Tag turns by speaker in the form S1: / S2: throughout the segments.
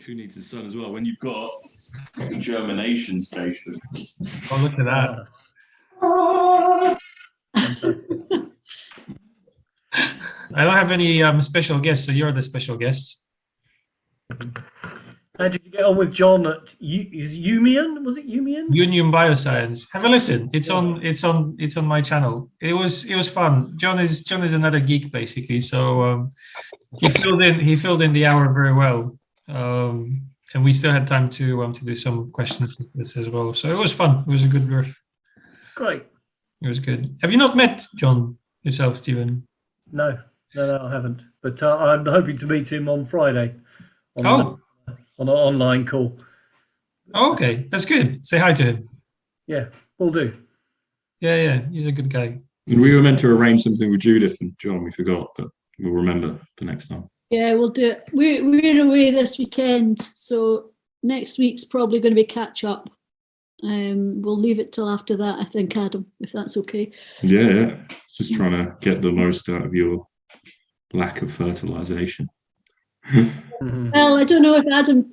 S1: Who needs the sun as well when you've got a germination station?
S2: Oh, look at that. I don't have any special guests, so you're the special guests.
S3: How did you get on with John at Umian? Was it Umian?
S2: Union Bioscience. Have a listen. It's on my channel. It was fun. John is another geek basically. So he filled in the hour very well. And we still had time to do some questions with this as well. So it was fun. It was a good riff.
S3: Great.
S2: It was good. Have you not met John yourself, Stephen?
S3: No, I haven't. But I'm hoping to meet him on Friday. On an online call.
S2: Oh, okay, that's good. Say hi to him.
S3: Yeah, we'll do.
S2: Yeah, he's a good guy.
S1: We were meant to arrange something with Judith and John. We forgot, but we'll remember for next time.
S4: Yeah, we'll do it. We're away this weekend, so next week's probably going to be catch up. We'll leave it till after that, I think, Adam, if that's okay.
S1: Yeah. Just trying to get the most out of your lack of fertilization.
S4: Well, I don't know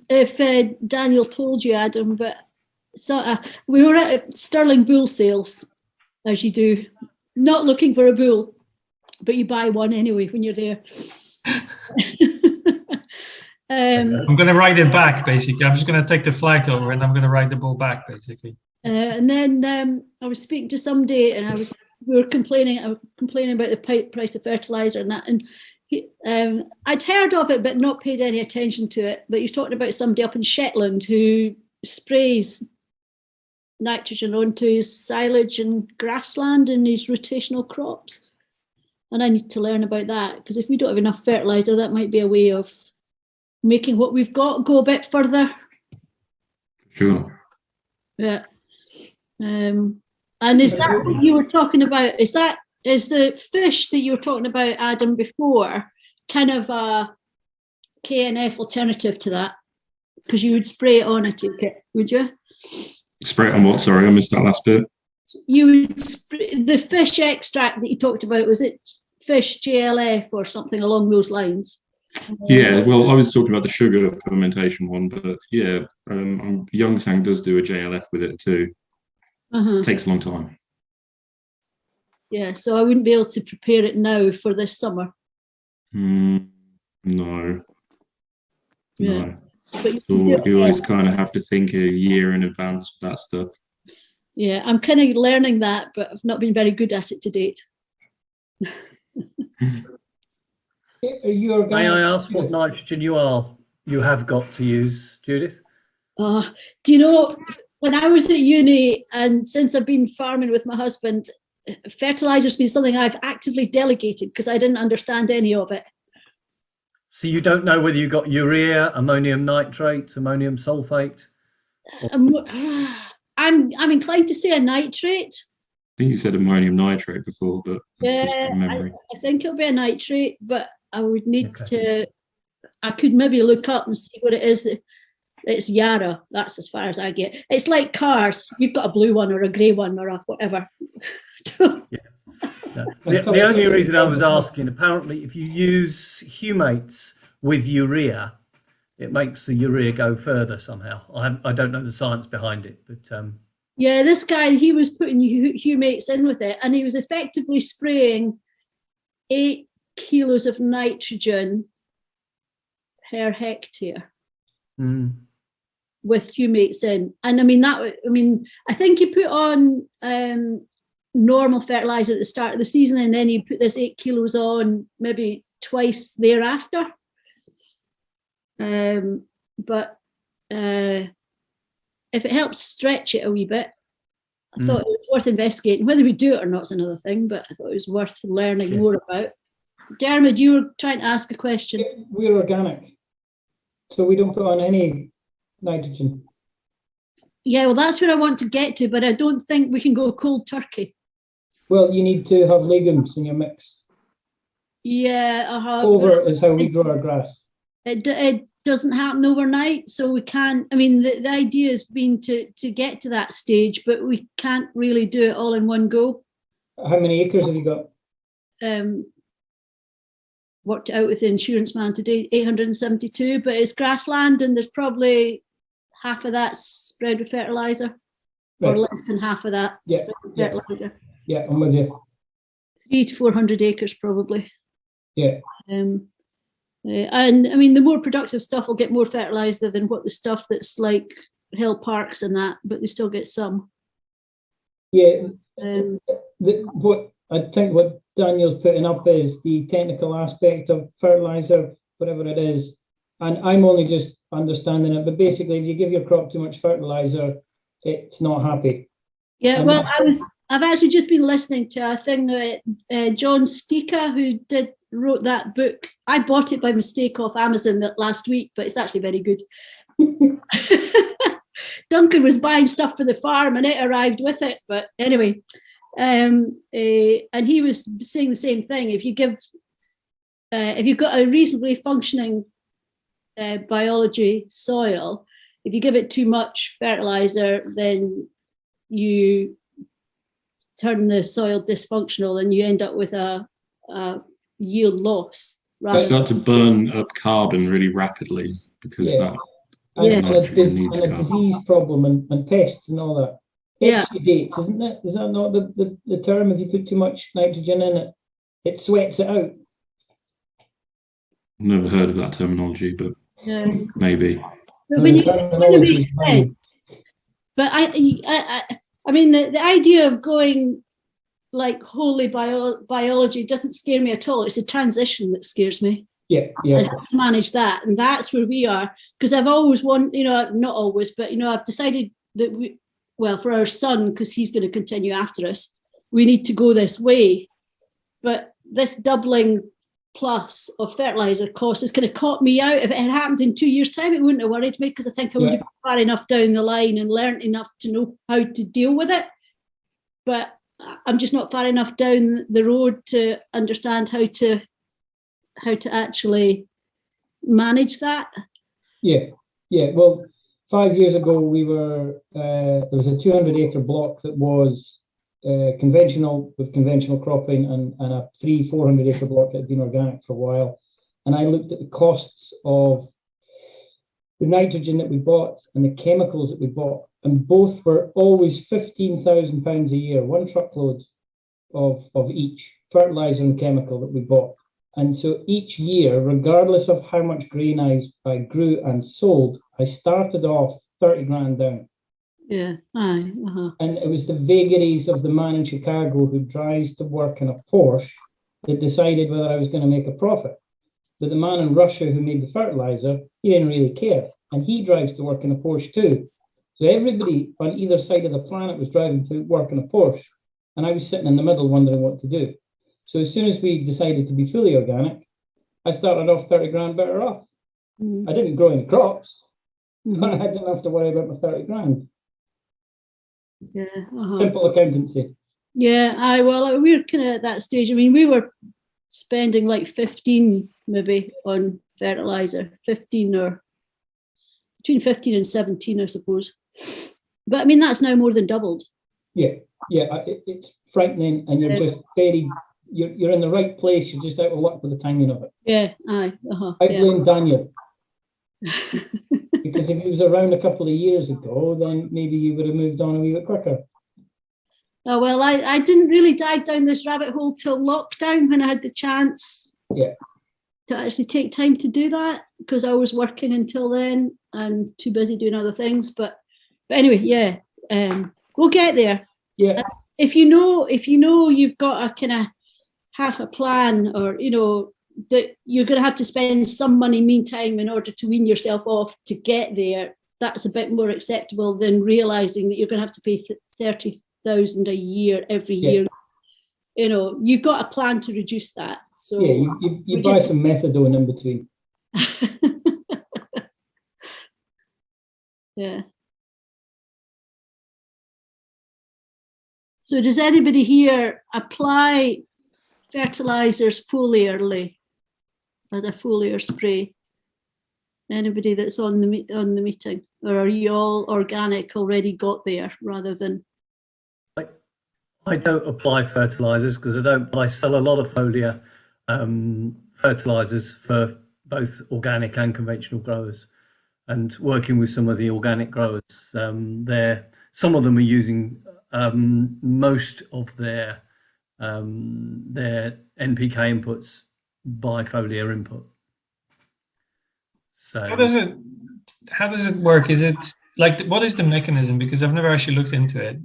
S4: if Daniel told you, Adam, but we were at Sterling Bull sales, as you do, not looking for a bull, but you buy one anyway when you're there.
S2: I'm going to ride it back, basically. I'm just going to take the flight over and I'm going to ride the bull back, basically.
S4: And then I was speaking to somebody, and we were complaining about the price of fertilizer and that, and I'd heard of it but not paid any attention to it. But you're talking about somebody up in Shetland who sprays nitrogen onto his silage and grassland and his rotational crops. And I need to learn about that, because if we don't have enough fertilizer, that might be a way of making what we've got go a bit further.
S1: Sure.
S4: Yeah. And is that what you were talking about? Is the fish that you were talking about, Adam, before, kind of a KNF alternative to that? Because you would spray it on, I take it, would you?
S1: Spray it on what? Sorry, I missed that last bit.
S4: You would spray the fish extract that you talked about. Was it fish JLF or something along those lines?
S1: Yeah, well, I was talking about the sugar fermentation one, but yeah, Youngsang does do a JLF with it too. It takes a long time.
S4: Yeah, so I wouldn't be able to prepare it now for this summer.
S1: No.
S4: Yeah.
S1: No.
S4: But
S1: you always kind of have to think a year in advance for that stuff.
S4: Yeah, I'm kind of learning that, but I've not been very good at it to date.
S3: May I ask what nitrogen you have got to use, Judith?
S4: Do you know, when I was at uni, and since I've been farming with my husband, fertilizer's been something I've actively delegated because I didn't understand any of it.
S3: So you don't know whether you got urea, ammonium nitrate, ammonium sulfate?
S4: I'm inclined to say a nitrate.
S1: I think you said ammonium nitrate before, but
S4: Yeah,
S1: memory.
S4: I think it'll be a nitrate, but I would need I could maybe look up and see what it is. It's Yara. That's as far as I get. It's like cars. You've got a blue one or a grey one or a whatever.
S3: The only reason I was asking, apparently, if you use Humates with urea, it makes the urea go further somehow. I don't know the science behind it, but
S4: yeah, this guy, he was putting Humates in with it, and he was effectively spraying 8 kilos of nitrogen per hectare with Humates in. And I think he put on normal fertilizer at the start of the season, and then he put this 8 kilos on maybe twice thereafter. But if it helps stretch it a wee bit, I thought it was worth investigating. Whether we do it or not is another thing, but I thought it was worth learning more about. Dermot, you were trying to ask a question.
S5: We're organic, so we don't put on any nitrogen.
S4: Yeah, well, that's where I want to get to, but I don't think we can go cold turkey.
S5: Well, you need to have legumes in your mix.
S4: Yeah,
S5: Clover is how we grow our grass.
S4: It doesn't happen overnight, so we can't. I mean, the idea has been to get to that stage, but we can't really do it all in one go.
S5: How many acres have you got?
S4: worked it out with the insurance man today, 872, but it's grassland and there's probably half of that spread with fertilizer, or
S5: Right.
S4: less than half of that
S5: Yeah,
S4: spread with
S5: yeah.
S4: fertilizer.
S5: Yeah, I'm with you.
S4: 300 to 400 acres probably.
S5: Yeah.
S4: And I mean, the more productive stuff will get more fertilizer than what the stuff that's like hill parks and that, but they still get some.
S5: Yeah.
S4: Um,
S5: What I think what Daniel's putting up is the technical aspect of fertilizer, whatever it is. And I'm only just understanding it, but basically if you give your crop too much fertilizer, it's not happy.
S4: Yeah,
S5: And
S4: well,
S5: that's-
S4: I've actually just been listening to a thing that John Stika, who wrote that book. I bought it by mistake off Amazon last week, but it's actually very good. Duncan was buying stuff for the farm and it arrived with it. But anyway, and he was saying the same thing. If you've got a reasonably functioning biology soil, if you give it too much fertilizer, then you turn the soil dysfunctional and you end up with a yield loss.
S1: You start to burn up carbon really rapidly because
S5: Yeah.
S1: that
S4: Yeah.
S5: And
S1: nitrogen needs
S5: a
S1: carbon.
S5: disease problem and pests and all that.
S4: Yeah.
S5: Exudates, isn't it? Is that not the term? If you put too much nitrogen in it, it sweats it out.
S1: Never heard of that terminology, but
S4: Yeah.
S1: maybe.
S4: But
S5: No,
S4: when
S5: the
S4: you
S5: terminology
S4: make
S5: is fine.
S4: sense. But I mean, the idea of going like wholly biology doesn't scare me at all. It's a transition that scares me.
S5: Yeah,
S4: I
S5: yeah,
S4: have to manage that, and that's where we are. Because I've always not always, but I've decided that for our son, because he's going to continue after us, we need to go this way. But this doubling plus of fertilizer costs is kind of caught me out. If it had happened in 2 years' time, it wouldn't have worried me because I think I would have been far enough down the line and learned enough to know how to deal with it. But I'm just not far enough down the road to understand how to actually manage that.
S5: yeah. Well, 5 years ago, we were there was a 200-acre block that was conventional with conventional cropping, and a 400-acre block that had been organic for a while. And I looked at the costs of the nitrogen that we bought and the chemicals that we bought, and both were always £15,000 a year, one truckload of each fertilizer and chemical that we bought. And so each year, regardless of how much grain I grew and sold, I started off 30 grand down.
S4: Yeah. Aye.
S5: And it was the vagaries of the man in Chicago who drives to work in a Porsche that decided whether I was going to make a profit. But the man in Russia who made the fertilizer, he didn't really care. And he drives to work in a Porsche too. So everybody on either side of the planet was driving to work in a Porsche. And I was sitting in the middle wondering what to do. So as soon as we decided to be fully organic, I started off 30 grand better off. I didn't grow any crops. I didn't have to worry about my 30 grand.
S4: Yeah.
S5: Simple accountancy.
S4: Yeah. Well, we're kind of at that stage. I mean, we were spending like 15 maybe on fertilizer, 15 or between 15 and 17, I suppose. But I mean, that's now more than doubled.
S5: Yeah. It's frightening, and you're just you're in the right place. You're just out of luck with the timing of it.
S4: Yeah. Aye.
S5: I blame Daniel. Because if he was around a couple of years ago, then maybe you would have moved on a wee bit quicker.
S4: Oh, well, I didn't really dive down this rabbit hole till lockdown when I had the chance
S5: to
S4: actually take time to do that, because I was working until then and too busy doing other things. But anyway, we'll get there.
S5: Yeah.
S4: If you know you've got a kind of half a plan, or that you're going to have to spend some money meantime in order to wean yourself off to get there, that's a bit more acceptable than realizing that you're going to have to pay 30,000 a year every year. You've got a plan to reduce that. So
S5: you buy some methadone in between.
S4: Yeah. So does anybody here apply fertilizers foliarly as a foliar spray? Anybody that's on the meeting, or are you all organic already got there rather than?
S3: I don't apply fertilizers because I don't. But I sell a lot of foliar fertilizers for both organic and conventional growers, and working with some of the organic growers. Some of them are using most of their NPK inputs by foliar input. So
S2: how does it work? Is it like, what is the mechanism? Because I've never actually looked into it.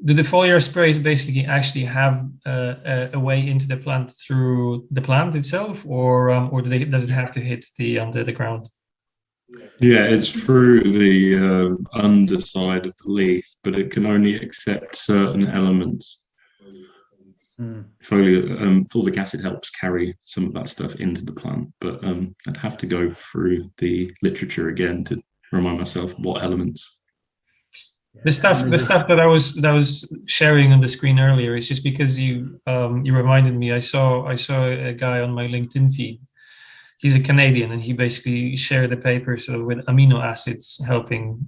S2: Do the foliar sprays basically actually have a way into the plant through the plant itself, or does it have to hit the under the ground?
S1: Yeah, it's through the underside of the leaf, but it can only accept certain elements. Fulvic acid helps carry some of that stuff into the plant, but I'd have to go through the literature again to remind myself what elements.
S2: The stuff that I was sharing on the screen earlier is just because you reminded me. I saw a guy on my LinkedIn feed. He's a Canadian, and he basically shared a paper with amino acids helping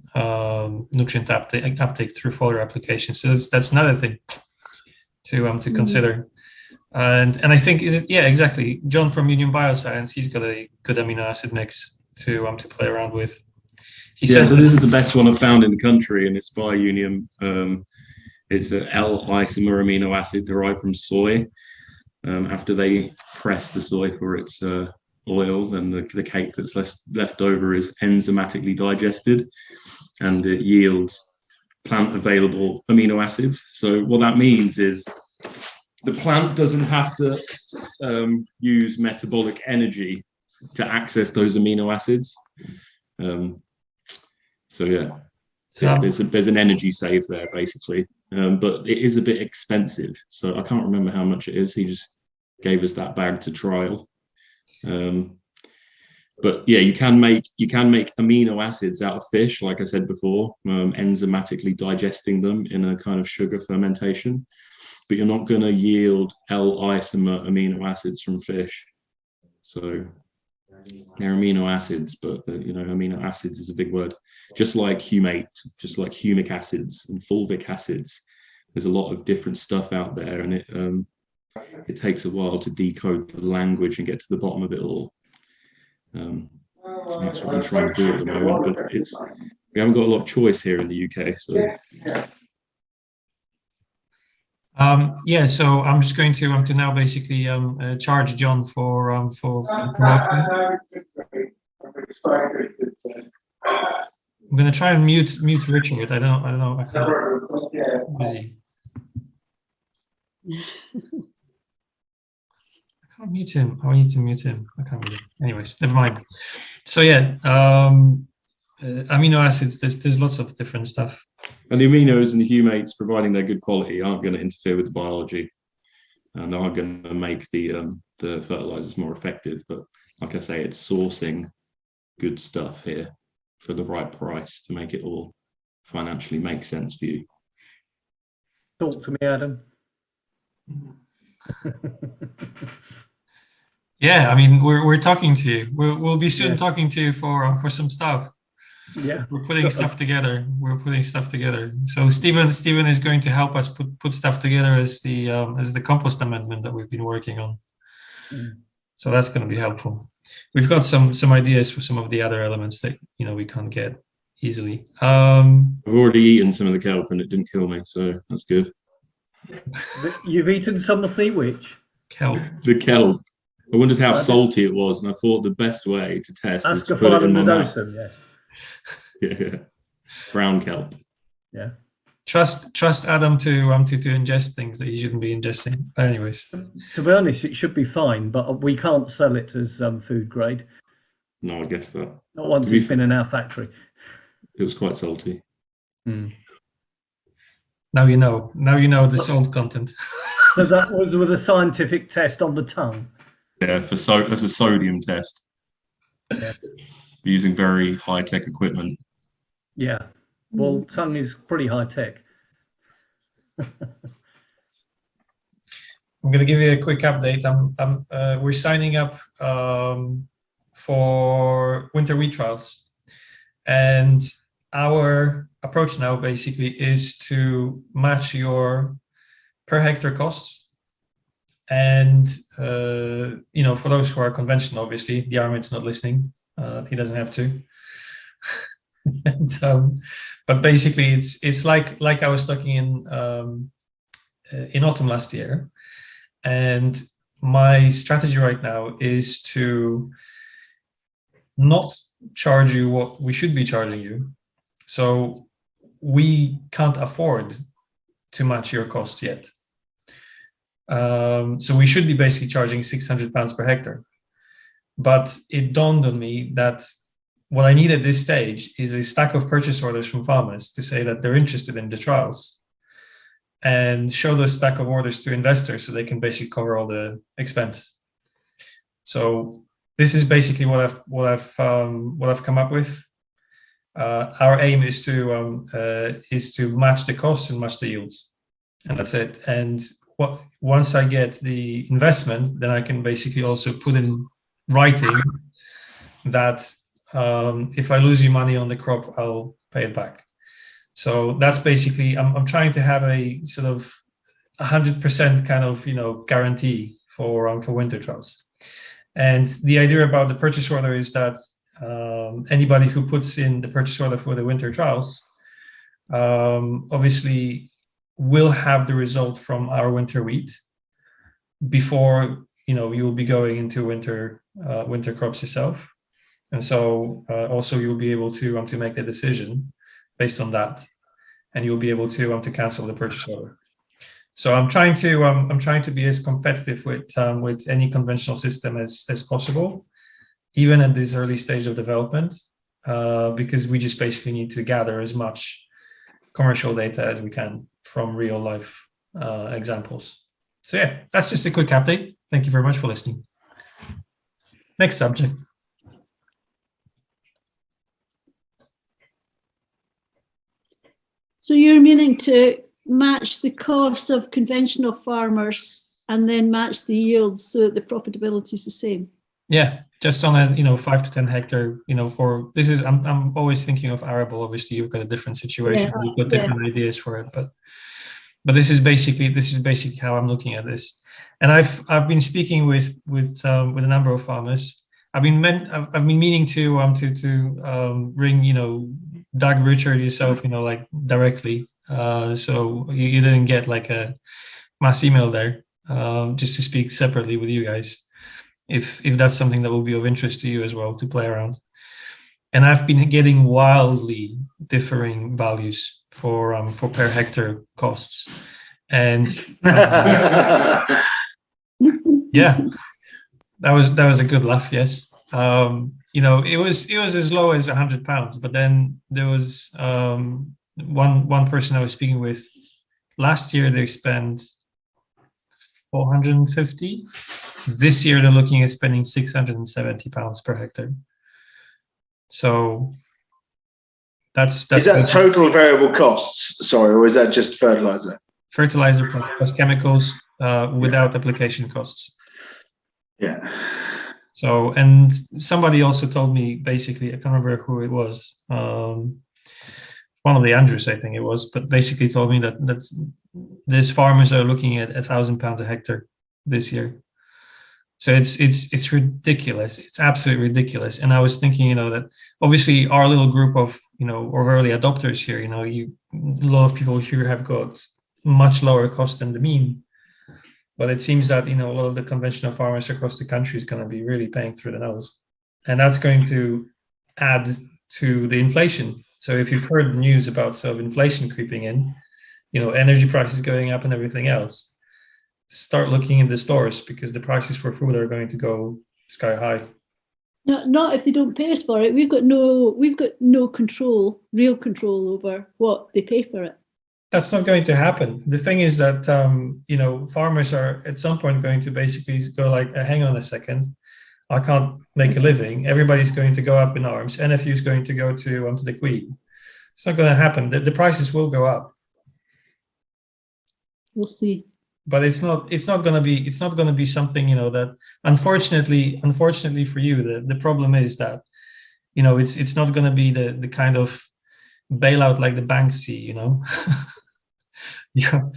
S2: nutrient uptake through foliar applications. So that's another thing to consider. And I think exactly. John from Union Bioscience, he's got a good amino acid mix to play around with.
S1: So this is the best one I've found in the country, and it's by Union. It's an L-isomer amino acid derived from soy. After they press the soy for its oil, and the cake that's left over is enzymatically digested, and it yields plant available amino acids. So what that means is the plant doesn't have to use metabolic energy to access those amino acids. There's an energy save there basically, but it is a bit expensive. So I can't remember how much it is. He just gave us that bag to trial. But yeah, you can make amino acids out of fish, like I said before, enzymatically digesting them in a kind of sugar fermentation. But you're not going to yield L-isomer amino acids from fish. So they're amino acids, but amino acids is a big word. Just like humate, just like humic acids and fulvic acids. There's a lot of different stuff out there, and it takes a while to decode the language and get to the bottom of it all. So that's what I'm trying to do at the moment, but we haven't got a lot of choice here in the UK. So
S2: so I'm just going to now basically charge John for promotion. I'm going to try and mute Richard. I don't know. I can't. Busy. I can't mute him. I need to mute him. I can't mute him. Anyways, never mind. So yeah, amino acids. There's lots of different stuff.
S1: And the aminos and the humates, providing they're good quality, aren't going to interfere with the biology, and are going to make the fertilizers more effective. But like I say, it's sourcing good stuff here for the right price to make it all financially make sense for you.
S3: Talk to me, Adam.
S2: Yeah, I mean, we're talking to you. We'll be soon talking to you for some stuff.
S3: Yeah,
S2: we're putting stuff together. So Stephen is going to help us put stuff together as the compost amendment that we've been working on. So that's going to be helpful. We've got some ideas for some of the other elements that we can't get easily.
S1: I've already eaten some of the kelp and it didn't kill me, so that's good.
S3: You've eaten some of the which?
S2: Kelp.
S1: The kelp. I wondered how salty it was, and I thought the best way to test is to put it in my mouth.
S3: Yes.
S1: Yeah, brown kelp.
S3: Yeah.
S2: Trust Adam to ingest things that he shouldn't be ingesting. But anyways,
S3: to be honest, it should be fine, but we can't sell it as food grade.
S1: No, I guess that.
S3: Not once it's been in our factory.
S1: It was quite salty.
S2: Now you know the salt content.
S3: So that was with a scientific test on the tongue.
S1: Yeah, as a sodium test.
S3: Yeah.
S1: Using very high-tech equipment.
S3: Yeah. Well, tongue is pretty high-tech.
S2: I'm going to give you a quick update. We're signing up for winter wheat trials, and our approach now basically is to match your per hectare costs And for those who are conventional, obviously, the Armit's not listening. He doesn't have to. And, but basically, it's like I was talking in autumn last year, and my strategy right now is to not charge you what we should be charging you. So we can't afford to match your costs yet. So we should be basically charging £600 per hectare. But it dawned on me that what I need at this stage is a stack of purchase orders from farmers to say that they're interested in the trials, and show those stack of orders to investors so they can basically cover all the expense. So this is basically what I've come up with. Our aim is to match the costs and match the yields, and that's it. And once I get the investment, then I can basically also put in writing that if I lose you money on the crop, I'll pay it back. So that's basically, I'm trying to have a sort of 100% kind of, guarantee for winter trials. And the idea about the purchase order is that anybody who puts in the purchase order for the winter trials, obviously will have the result from our winter wheat before, you'll be going into winter crops yourself. And so also you'll be able to make the decision based on that, and you'll be able to cancel the purchase order. So I'm trying to be as competitive with any conventional system as possible, even at this early stage of development, because we just basically need to gather as much commercial data as we can from real life examples. So yeah, that's just a quick update. Thank you very much for listening. Next subject.
S4: So you're meaning to match the costs of conventional farmers and then match the yields so that the profitability is the same?
S2: Yeah, just on a 5 to 10 hectare. For this is I'm always thinking of arable. Obviously, you've got a different situation. You've got different ideas for it, but this is basically how I'm looking at this. And I've been speaking with a number of farmers. I've been meaning to ring Doug, Richard, yourself, like directly. So you didn't get like a mass email there, just to speak separately with you guys, if that's something that will be of interest to you as well to play around. And I've been getting wildly differing values for per hectare costs, and yeah, that was a good laugh. Yes. It was as low as £100, but then there was one person I was speaking with last year. They spent 450. This year they're looking at spending £670 per hectare. So that's
S6: is that total variable costs? Sorry, or is that just fertilizer?
S2: Fertilizer plus chemicals without application costs.
S6: Yeah.
S2: So, and somebody also told me, basically, I can't remember who it was, one of the Andrews, I think it was, but basically told me that these farmers are looking at £1,000 a hectare this year. So it's ridiculous. It's absolutely ridiculous. And I was thinking, that obviously our little group of, of early adopters here, a lot of people here have got much lower cost than the mean. But it seems that, a lot of the conventional farmers across the country is going to be really paying through the nose. And that's going to add to the inflation. So if you've heard the news about sort of inflation creeping in, energy prices going up and everything else, start looking in the stores, because the prices for food are going to go sky high.
S4: Not if they don't pay us for it. We've got no real control over what they pay for it.
S2: That's not going to happen. The thing is that, farmers are at some point going to basically go like, hang on a second, I can't make a living. Everybody's going to go up in arms. NFU is going to go to the Queen. It's not going to happen. The prices will go up.
S4: We'll see.
S2: But it's not going to be something, that unfortunately for you, the problem is that, it's not going to be the kind of bailout like the banks see, you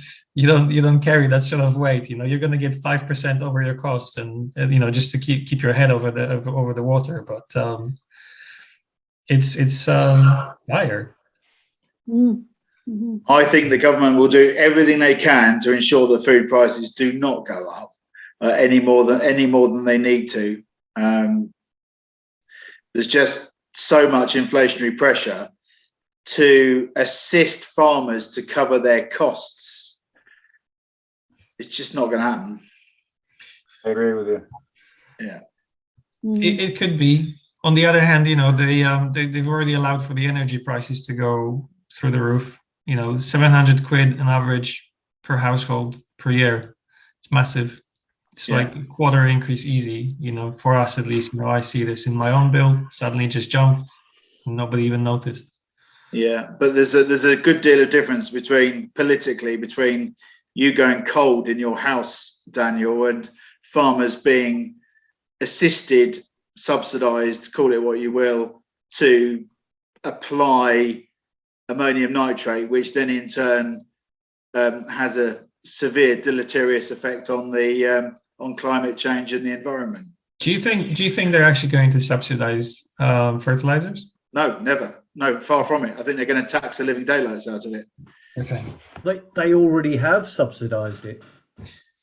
S2: don't carry that sort of weight. You're going to get 5% over your costs, and just to keep your head over the water. But it's higher.
S4: Mm-hmm.
S6: I think the government will do everything they can to ensure that food prices do not go up any more than they need to. There's just so much inflationary pressure to assist farmers to cover their costs. It's just not going to happen.
S7: I agree with you.
S6: Yeah.
S2: It could be. On the other hand, they've already allowed for the energy prices to go through the roof. 700 quid an average per household per year. It's massive. It's like a quarter increase easy, for us at least. I see this in my own bill, suddenly just jumped. Nobody even noticed.
S6: Yeah, but there's a good deal of difference politically between you going cold in your house, Daniel, and farmers being assisted, subsidised, call it what you will, to apply ammonium nitrate, which then in turn has a severe deleterious effect on climate change and the environment.
S2: Do you think they're actually going to subsidise fertilizers?
S6: No, never. No, far from it. I think they're going to tax the living daylights out of it.
S2: Okay.
S3: They already have subsidised it.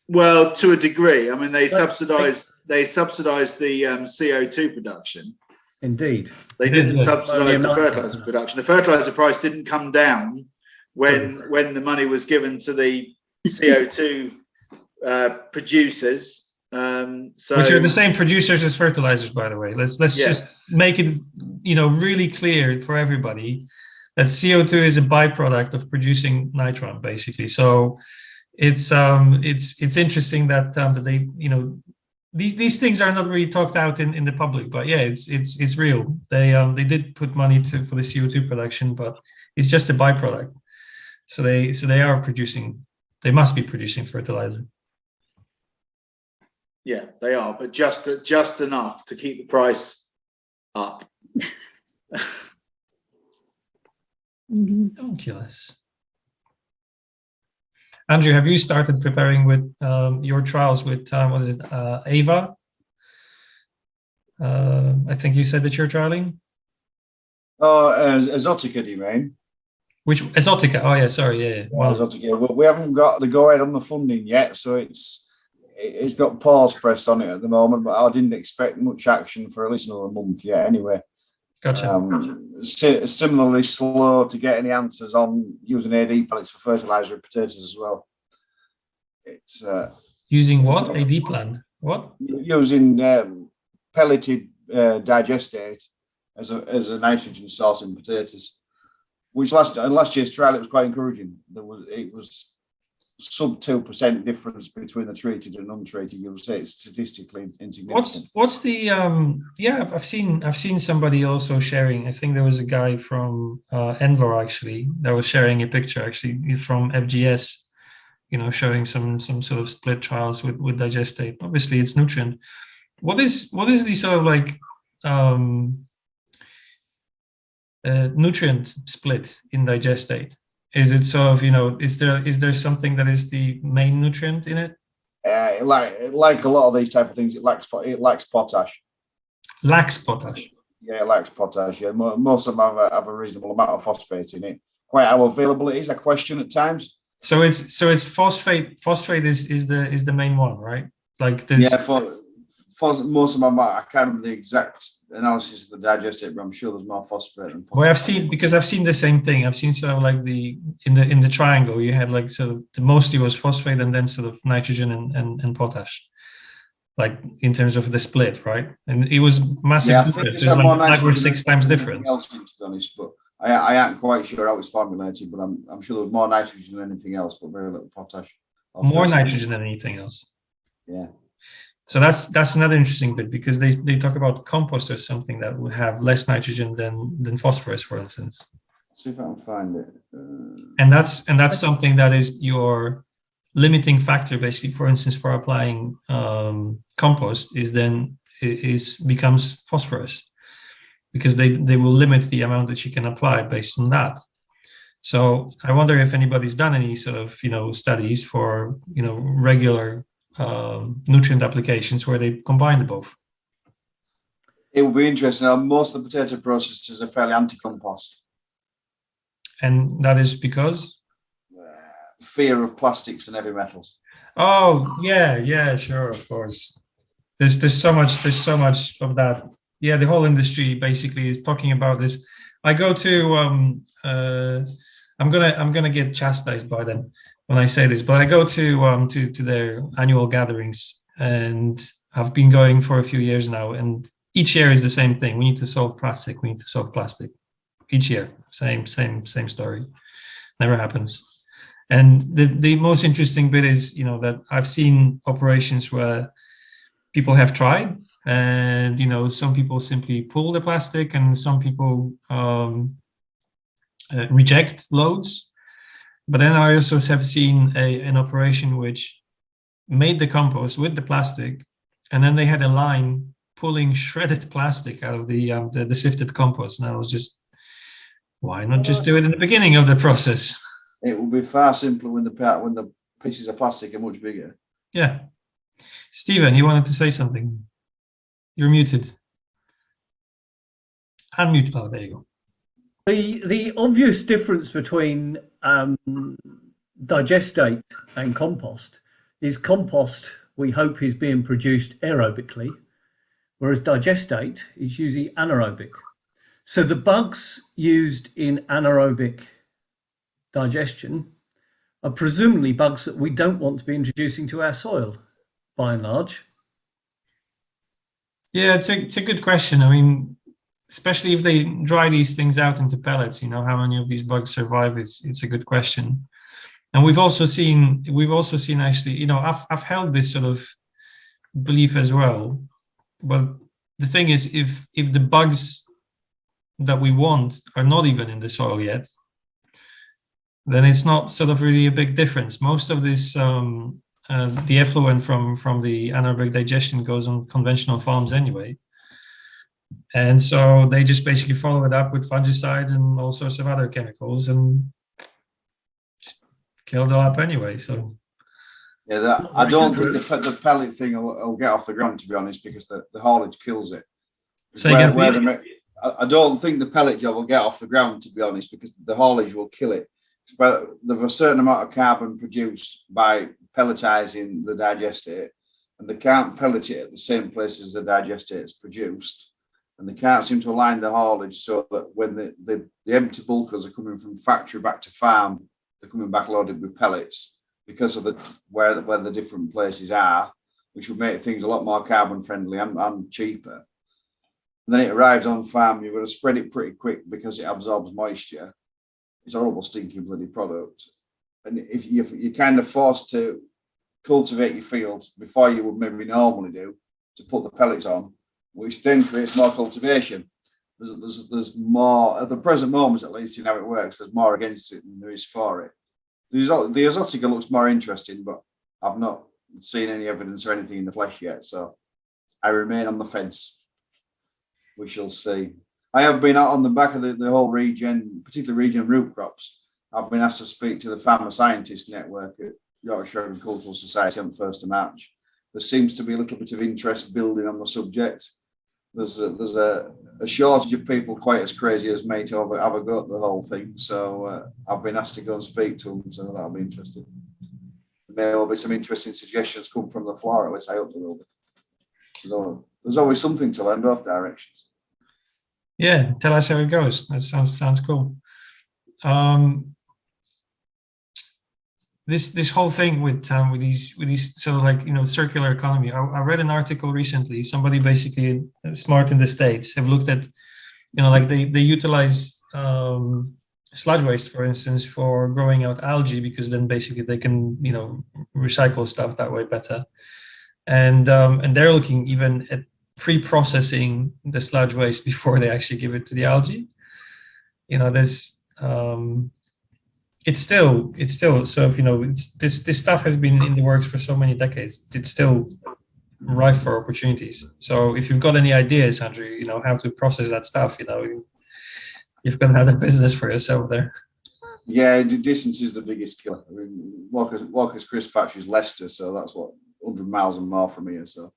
S6: Well, to a degree. I mean, they subsidised the CO2 production.
S3: Indeed.
S6: They didn't subsidise the fertilizer production. The fertilizer price didn't come down when the money was given to the CO2 producers.
S2: Which are the same producers as fertilizers, by the way. Let's just make it really clear for everybody that CO2 is a byproduct of producing nitron, basically. So it's interesting that they these things are not really talked out in the public, but yeah, it's real. They did put money for the CO2 production, but it's just a byproduct. So they are producing. They must be producing fertilizer.
S6: Yeah, they are, but just enough to keep the price up.
S2: Ridiculous. Andrew, have you started preparing with your trials with what is it, Ava? I think you said that you're trialing.
S7: Oh, Exotica, do you mean?
S2: Which Exotica? Oh yeah, sorry, yeah.
S7: Well, Exotica. Well, we haven't got the go ahead on the funding yet, so it's got pause pressed on it at the moment. But I didn't expect much action for at least another month yet. Anyway,
S2: gotcha.
S7: Similarly slow to get any answers on using AD pellets for fertilizer and potatoes as well. It's
S2: using what? AD plant? What?
S7: Using pelleted digestate as a nitrogen source in potatoes, which last year's trial it was quite encouraging. It was sub 2% difference between the treated and untreated. You'll say it's statistically insignificant.
S2: What's the I've seen somebody also sharing. I think there was a guy from Envor actually that was sharing a picture actually from FGS, showing some sort of split trials with digestate. Obviously it's nutrient. What is the sort of like nutrient split in digestate? Is it sort of, is there something that is the main nutrient in it?
S7: Like a lot of these type of things, it lacks potash.
S2: Lacks potash.
S7: Yeah, it lacks potash. Yeah, most of them have a reasonable amount of phosphate in it. Quite how available it is, a question at times.
S2: So it's phosphate. Phosphate is the main one, right? Like this.
S7: Yeah, for most of them, I can't remember the exact analysis of the digestate, but I'm sure there's more phosphate than potash.
S2: Well, I've seen the same thing. I've seen sort of like in the triangle, you had like sort of mostly was phosphate and then sort of nitrogen and potash, like in terms of the split, right? And it was massive.
S7: Yeah, I think
S2: it's like 5 or 6 times different.
S7: Else, to be honest, but I ain't quite sure how it's formulated, but I'm sure there was more nitrogen than anything else, but very little potash.
S2: More nitrogen than anything else.
S7: Yeah.
S2: So that's another interesting bit because they talk about compost as something that would have less nitrogen than phosphorus, for instance.
S7: Let's see if I can find it.
S2: And that's something that is your limiting factor, basically. For instance, for applying compost becomes phosphorus, because they will limit the amount that you can apply based on that. So I wonder if anybody's done any sort of, studies for, regular nutrient applications where they combine the both.
S7: It will be interesting. Most of the potato processors are fairly anti-compost.
S2: And that is because?
S7: Fear of plastics and heavy metals.
S2: Oh, yeah, sure, of course. There's so much of that. Yeah, the whole industry basically is talking about this. I go to I'm gonna get chastised by them when I say this, but I go to their annual gatherings, and I've been going for a few years now, and each year is the same thing. We need to solve plastic. We need to solve plastic. Each year, same story. Never happens. And the most interesting bit is, that I've seen operations where people have tried, and some people simply pull the plastic, and some people reject loads. But then I also have seen an operation which made the compost with the plastic, and then they had a line pulling shredded plastic out of the sifted compost. And I was just, why not just do it in the beginning of the process?
S7: It will be far simpler when the pieces of plastic are much bigger.
S2: Yeah. Stephen, you wanted to say something. You're muted. Unmute. Oh, there you go.
S3: The obvious difference between digestate and compost is compost, we hope, is being produced aerobically, whereas digestate is usually anaerobic. So the bugs used in anaerobic digestion are presumably bugs that we don't want to be introducing to our soil, by and large.
S2: Yeah, it's a good question. I mean, especially if they dry these things out into pellets, how many of these bugs survive? It's a good question. And we've also seen actually, I've held this sort of belief as well. But the thing is, if the bugs that we want are not even in the soil yet, then it's not sort of really a big difference. Most of this, the effluent from the anaerobic digestion goes on conventional farms anyway. And so they just basically follow it up with fungicides and all sorts of other chemicals and kill it all up anyway. So
S7: yeah, I don't think the pellet thing will get off the ground, to be honest, because the haulage kills it. I don't think the pellet job will get off the ground, to be honest, because the haulage will kill it. But there's a certain amount of carbon produced by pelletizing the digestate, and they can't pellet it at the same place as the digestate is produced, and they can't seem to align the haulage so that when the empty bulkers are coming from factory back to farm, they're coming back loaded with pellets because of where the different places are, which would make things a lot more carbon friendly and cheaper. And then it arrives on farm, you've got to spread it pretty quick because it absorbs moisture. It's a horrible, stinking bloody product. And if you're kind of forced to cultivate your field before you would maybe normally do, to put the pellets on, which then creates more cultivation. There's more, at the present moment at least, in how it works, there's more against it than there is for it. The Exotica looks more interesting, but I've not seen any evidence or anything in the flesh yet, so I remain on the fence. We shall see. I have been out on the back of the whole region, particularly region root crops. I've been asked to speak to the Farmer Scientist Network at Yorkshire Agricultural Society on the 1st of March. There seems to be a little bit of interest building on the subject. There's a shortage of people quite as crazy as me to have a go at the whole thing. So I've been asked to go and speak to them, so that'll be interesting. There may well be some interesting suggestions come from the floor, at least I hope there will be. There's always something to learn both directions.
S2: Yeah, tell us how it goes. That sounds cool. This whole thing with these sort of like circular economy. I read an article recently. Somebody basically smart in the States have looked at like they utilize sludge waste, for instance, for growing out algae, because then basically they can recycle stuff that way better. And they're looking even at pre-processing the sludge waste before they actually give it to the algae. There's it's still so this stuff has been in the works for so many decades. It's still ripe for opportunities. So if you've got any ideas, Andrew, how to process that stuff, you've got another business for yourself there.
S7: Yeah, the distance is the biggest killer. I mean, Walker's crisp factory is Leicester, so that's what 100 miles and more from here. So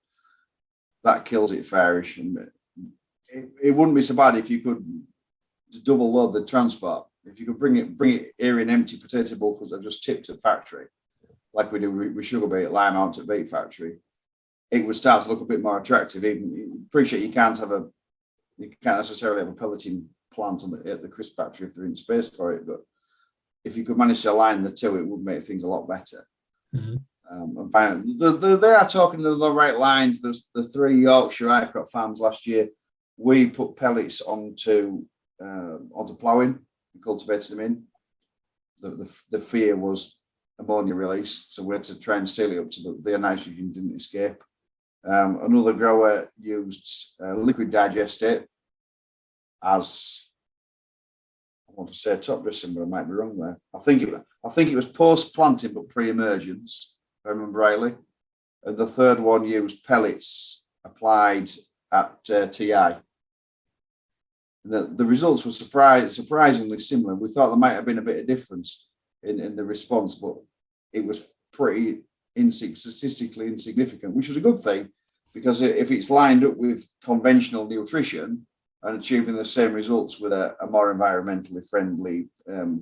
S7: that kills it fairish. And it wouldn't be so bad if you could double load the transport. If you could bring it here in empty potato bulkers that are just tipped at factory, like we do with sugar beet, lime out at beet factory, it would start to look a bit more attractive. Even appreciate you can't necessarily have a pelleting plant at the crisp factory if they're in space for it, but if you could manage to align the two, it would make things a lot better.
S2: Mm-hmm.
S7: And finally, they are talking the right lines. There's the 3 Yorkshire high-crop farms last year. We put pellets onto ploughing and cultivated them in. The fear was ammonia release, so we had to try and seal it up so that the nitrogen didn't escape. Another grower used liquid digestate as, I want to say top dressing, but I might be wrong there. I think it was post planting but pre-emergence, if I remember rightly. And the third one used pellets applied at TI. The results were surprisingly similar. We thought there might have been a bit of difference in the response, but it was pretty statistically insignificant, which was a good thing, because if it's lined up with conventional nutrition and achieving the same results with a more environmentally friendly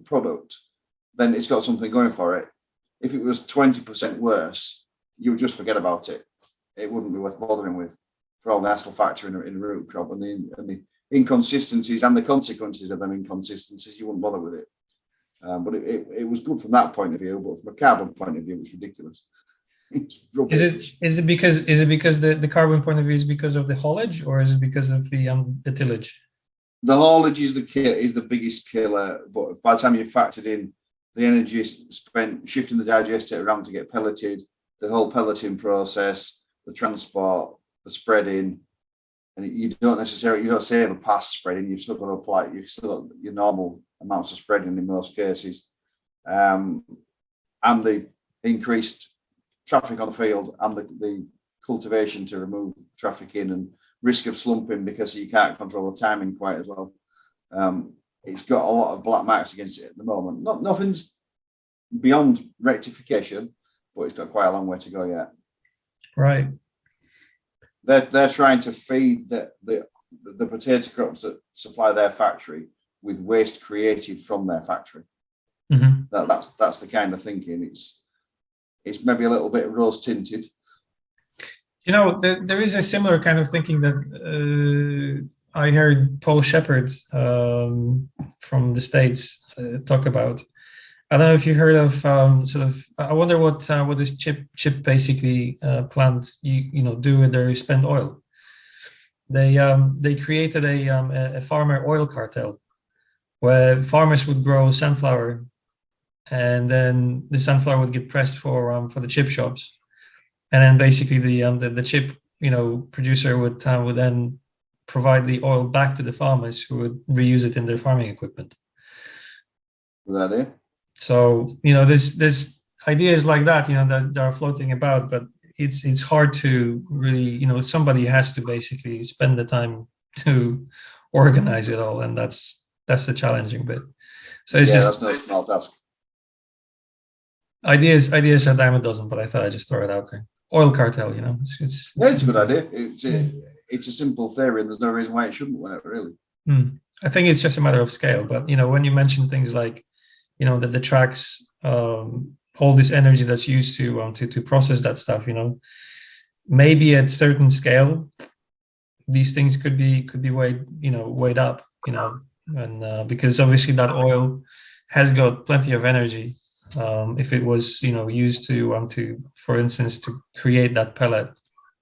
S7: product, then it's got something going for it. If it was 20% worse, you would just forget about it. It wouldn't be worth bothering with for all the S.E.L factor in a root crop and the inconsistencies and the consequences of them inconsistencies. You wouldn't bother with it. But it was good from that point of view, but from a carbon point of view, it was ridiculous.
S2: Is it because the carbon point of view is because of the haulage, or is it because of the tillage?
S7: The haulage is the biggest killer, but by the time you factored in the energy spent shifting the digestate around to get pelleted, the whole pelleting process, the transport, the spreading, and you don't save a pass spreading. You've still got to apply. You've still got your normal amounts of spreading in most cases, and the increased traffic on the field and the cultivation to remove traffic in and risk of slumping because you can't control the timing quite as well. It's got a lot of black marks against it at the moment. Nothing's beyond rectification, but it's got quite a long way to go yet.
S2: Right.
S7: They're trying to feed the potato crops that supply their factory with waste created from their factory.
S2: Mm-hmm.
S7: That's the kind of thinking. It's maybe a little bit rose tinted.
S2: You know, there is a similar kind of thinking that I heard Paul Shepard from the States talk about. I don't know if you heard of I wonder what this chip basically plant do with their spent oil. They created a farmer oil cartel where farmers would grow sunflower, and then the sunflower would get pressed for the chip shops, and then basically the chip producer would then provide the oil back to the farmers who would reuse it in their farming equipment.
S7: Good idea.
S2: So there's ideas like that that are floating about, but it's hard to really somebody has to basically spend the time to organize it all, and that's the challenging bit. So it's just
S7: that's no small task.
S2: Ideas are a dime a dozen, but I thought I'd just throw it out there. Oil cartel, it's
S7: a good idea. It's a simple theory, and there's no reason why it shouldn't work, really.
S2: I think it's just a matter of scale. But when you mention things like that the tracks all this energy that's used to process that stuff, maybe at certain scale these things could be weighed up, and because obviously that oil has got plenty of energy. If it was used to for instance to create that pellet,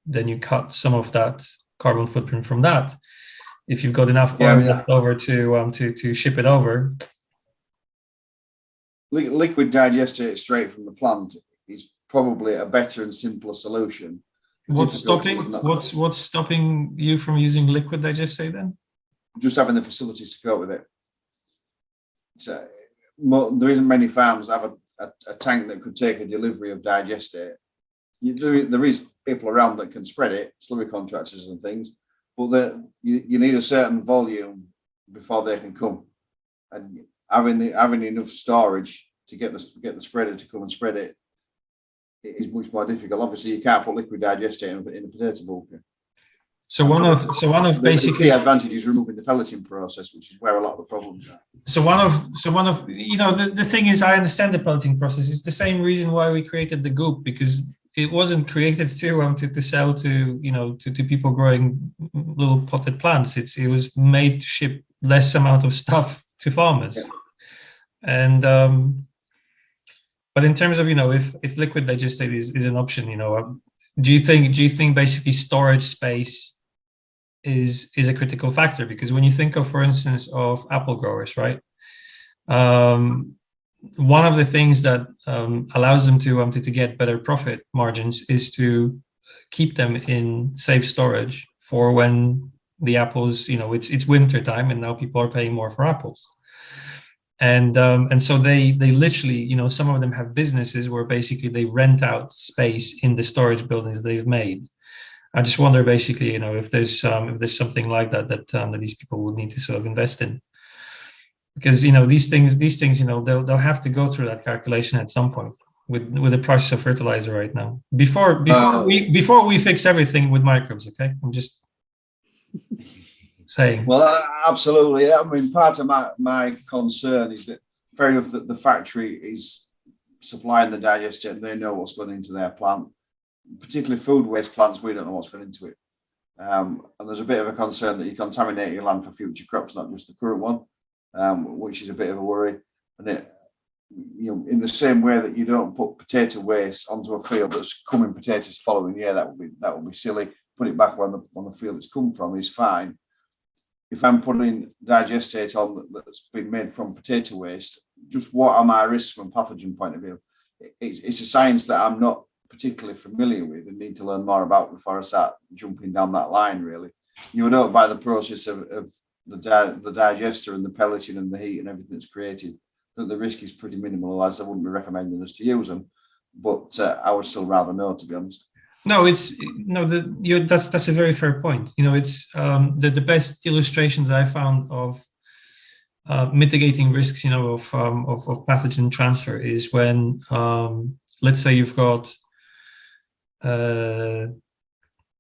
S2: then you cut some of that carbon footprint from that. If you've got enough oil left over to ship it over,
S7: liquid digestate straight from the plant is probably a better and simpler solution.
S2: What's stopping you from using liquid digestate then?
S7: Just having the facilities to cope with it. There isn't many farms that have a tank that could take a delivery of digestate. There is people around that can spread it, slurry contractors and things, but you need a certain volume before they can come. And having enough storage to get the spreader to come and spread it is much more difficult. Obviously, you can't put liquid digestate in a potato bulker.
S2: So one of basically
S7: the key advantage is removing the pelleting process, which is where a lot of the problems are.
S2: So one of the thing is, I understand the pelleting process. It's the same reason why we created the goop, because it wasn't created to sell to people growing little potted plants. It was made to ship less amount of stuff to farmers. Yeah. And but in terms of if liquid digestate is an option, do you think basically storage space is a critical factor? Because when you think of, for instance, of apple growers, right? One of the things that allows them to get better profit margins is to keep them in safe storage for when the apples, it's winter time and now people are paying more for apples. And so they literally, some of them have businesses where basically they rent out space in the storage buildings they've made. I just wonder basically, if there's something like that these people would need to sort of invest in, because these things they'll have to go through that calculation at some point with the price of fertilizer right now before we fix everything with microbes. Okay, I'm just saying.
S7: Well, absolutely. I mean, part of my concern is that fair enough that the factory is supplying the digestate and they know what's going into their plant. Particularly food waste plants, we don't know what's going into it. And there's a bit of a concern that you contaminate your land for future crops, not just the current one, which is a bit of a worry. And in the same way that you don't put potato waste onto a field that's coming potatoes following year, that would be silly. Put it back on the field it's come from is fine. If I'm putting digestate on that's been made from potato waste, just what are my risks from a pathogen point of view? It's a science that I'm not particularly familiar with and need to learn more about before I start jumping down that line. Really, you would know by the process of the digester and the pelleting and the heat and everything that's created that the risk is pretty minimal. As I wouldn't be recommending us to use them, but I would still rather know, to be honest.
S2: No, that's a very fair point. It's the best illustration that I found of mitigating risks, of pathogen transfer is when let's say you've got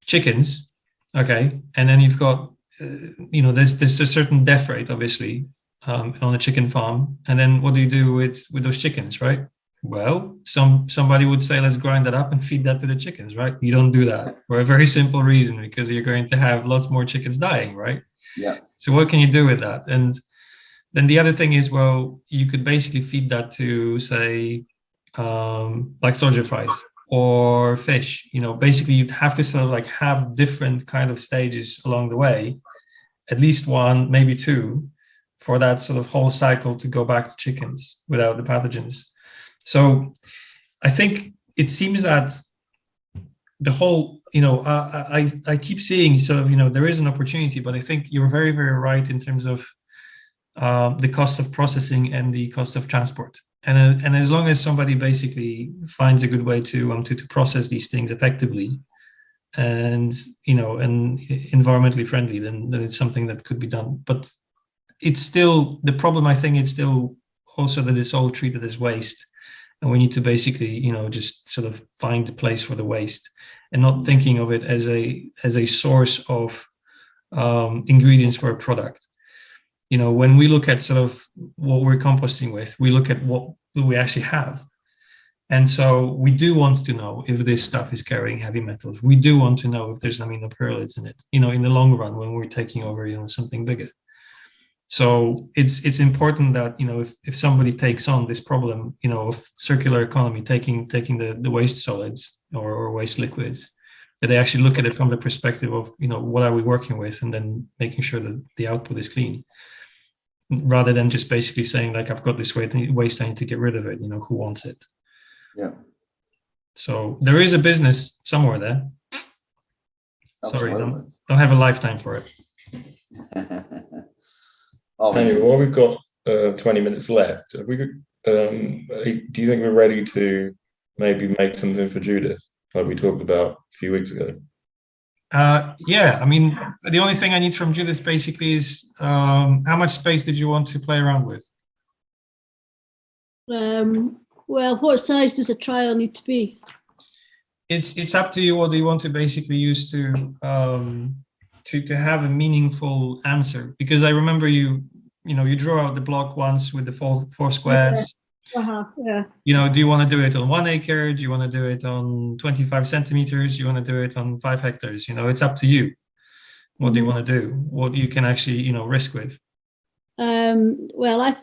S2: chickens, okay, and then you've got there's a certain death rate obviously on a chicken farm, and then what do you do with those chickens, right? Well, somebody would say let's grind that up and feed that to the chickens, right? You don't do that for a very simple reason, because you're going to have lots more chickens dying, right?
S7: Yeah.
S2: So what can you do with that? And then the other thing is, well, you could basically feed that to, say, like soldier fried or fish. Basically you'd have to sort of like have different kind of stages along the way, at least one, maybe two, for that sort of whole cycle to go back to chickens without the pathogens. So I think it seems that the whole, I keep seeing sort of, there is an opportunity, but I think you're very, very right in terms of the cost of processing and the cost of transport. And as long as somebody basically finds a good way to process these things effectively and, and environmentally friendly, then it's something that could be done. But it's still, the problem, I think it's still also that it's all treated as waste. And we need to basically, just sort of find a place for the waste and not thinking of it as a source of ingredients for a product. When we look at sort of what we're composting with, we look at what we actually have. And so we do want to know if this stuff is carrying heavy metals. We do want to know if there's aminopyrrolates in it, in the long run when we're taking over, something bigger. So it's important that, if somebody takes on this problem, of circular economy, taking the waste solids or waste liquids, that they actually look at it from the perspective of, what are we working with, and then making sure that the output is clean, rather than just basically saying like, I've got this waste, I need to get rid of it. Who wants it?
S7: Yeah.
S2: So there is a business somewhere there. Sorry, don't have a lifetime for it.
S1: Anyway, well, we've got 20 minutes left. Do you think we're ready to maybe make something for Judith, like we talked about a few weeks ago?
S2: Yeah, I mean, the only thing I need from Judith basically is how much space did you want to play around with?
S4: Well, what size does a trial need to be?
S2: It's up to you what you want to basically use to have a meaningful answer. Because I remember you draw out the block once with the four squares.
S4: Yeah.
S2: Do you want to do it on 1 acre? Do you want to do it on 25 centimeters? Do you want to do it on 5 hectares? It's up to you. What do you want to do? What you can actually, risk with?
S4: Well,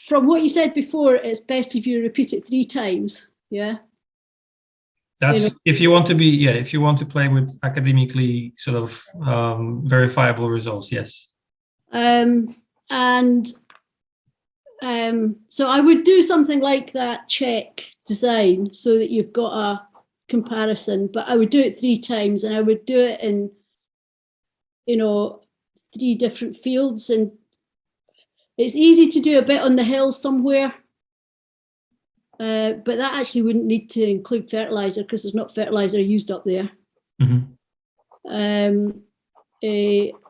S4: from what you said before, it's best if you repeat it 3 times. Yeah.
S2: That's if you want to be, if you want to play with academically sort of verifiable results, yes.
S4: So I would do something like that check design so that you've got a comparison, but I would do it 3 times, and I would do it in, 3 different fields, and it's easy to do a bit on the hill somewhere. But that actually wouldn't need to include fertilizer because there's not fertilizer used up there. And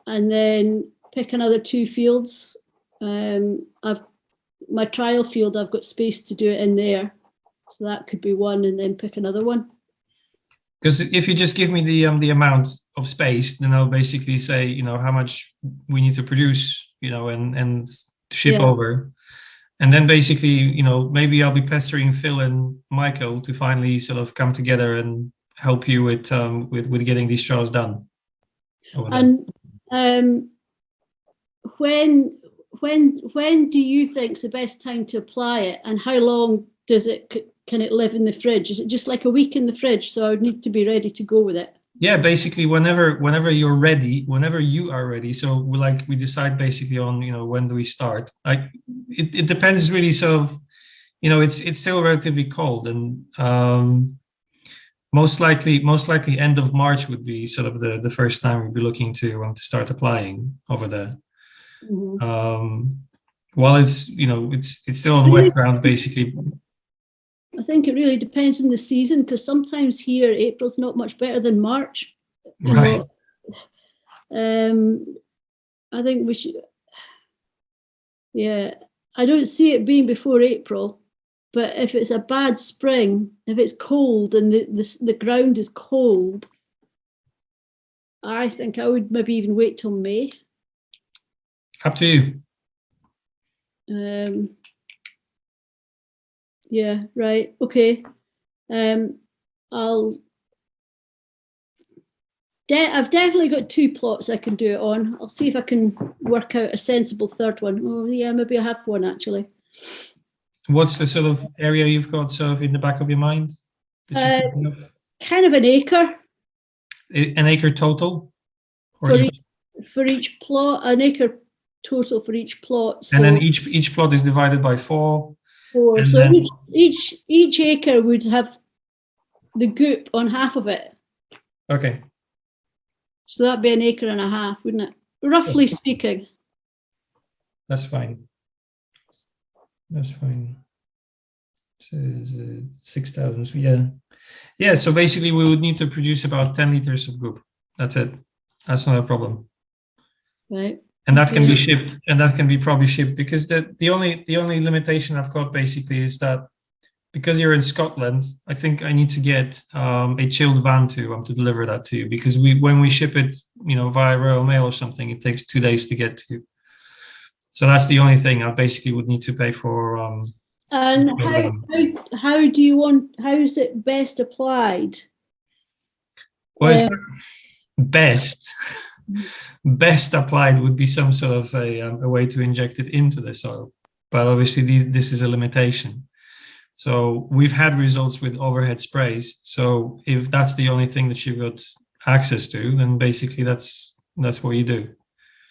S4: then pick another 2 fields. My trial field, I've got space to do it in there, so that could be 1, and then pick another one.
S2: Because if you just give me the amount of space, then I'll basically say how much we need to produce, and ship over. And then basically, maybe I'll be pestering Phil and Michael to finally sort of come together and help you with getting these trials done.
S4: And when do you think's the best time to apply it, and how long can it live in the fridge? Is it just like a week in the fridge? So I would need to be ready to go with it.
S2: Yeah, basically whenever you're ready, whenever you are ready. So we decide basically on when do we start. Like it depends really. So it's still relatively cold, and most likely end of March would be sort of the first time we'd be looking to start applying over there. While it's it's still on wet ground basically.
S4: I think it really depends on the season, because sometimes here April's not much better than March.
S2: Right.
S4: I think we should. Yeah, I don't see it being before April, but if it's a bad spring, if it's cold and the ground is cold, I think I would maybe even wait till May.
S2: Up to you.
S4: Yeah, right. Okay. I've definitely got 2 plots I can do it on. I'll see if I can work out a sensible 3rd one. Oh yeah, maybe I have 1 actually.
S2: What's the sort of area you've got sort of in the back of your mind?
S4: Kind of an acre.
S2: An acre total?
S4: For each plot, an acre total for each plot. So,
S2: and then each plot is divided by 4.
S4: 4. So then, each acre would have the goop on half of it.
S2: Okay.
S4: So that'd be an acre and a half, wouldn't it? Roughly speaking.
S2: That's fine. That's fine. So 6,000. So yeah. So basically, we would need to produce about 10 liters of goop. That's it. That's not a problem.
S4: Right.
S2: And that can be shipped, and that can be probably shipped, because the only limitation I've got basically is that because you're in Scotland, I think I need to get a chilled van to deliver that to you, because when we ship it, via Royal Mail or something, it takes 2 days to get to you. So that's the only thing I basically would need to pay for.
S4: And how do you want? How is it best applied?
S2: Well, best applied would be some sort of a way to inject it into the soil, but obviously this is a limitation. So we've had results with overhead sprays. So if that's the only thing that you've got access to, then basically that's what you do.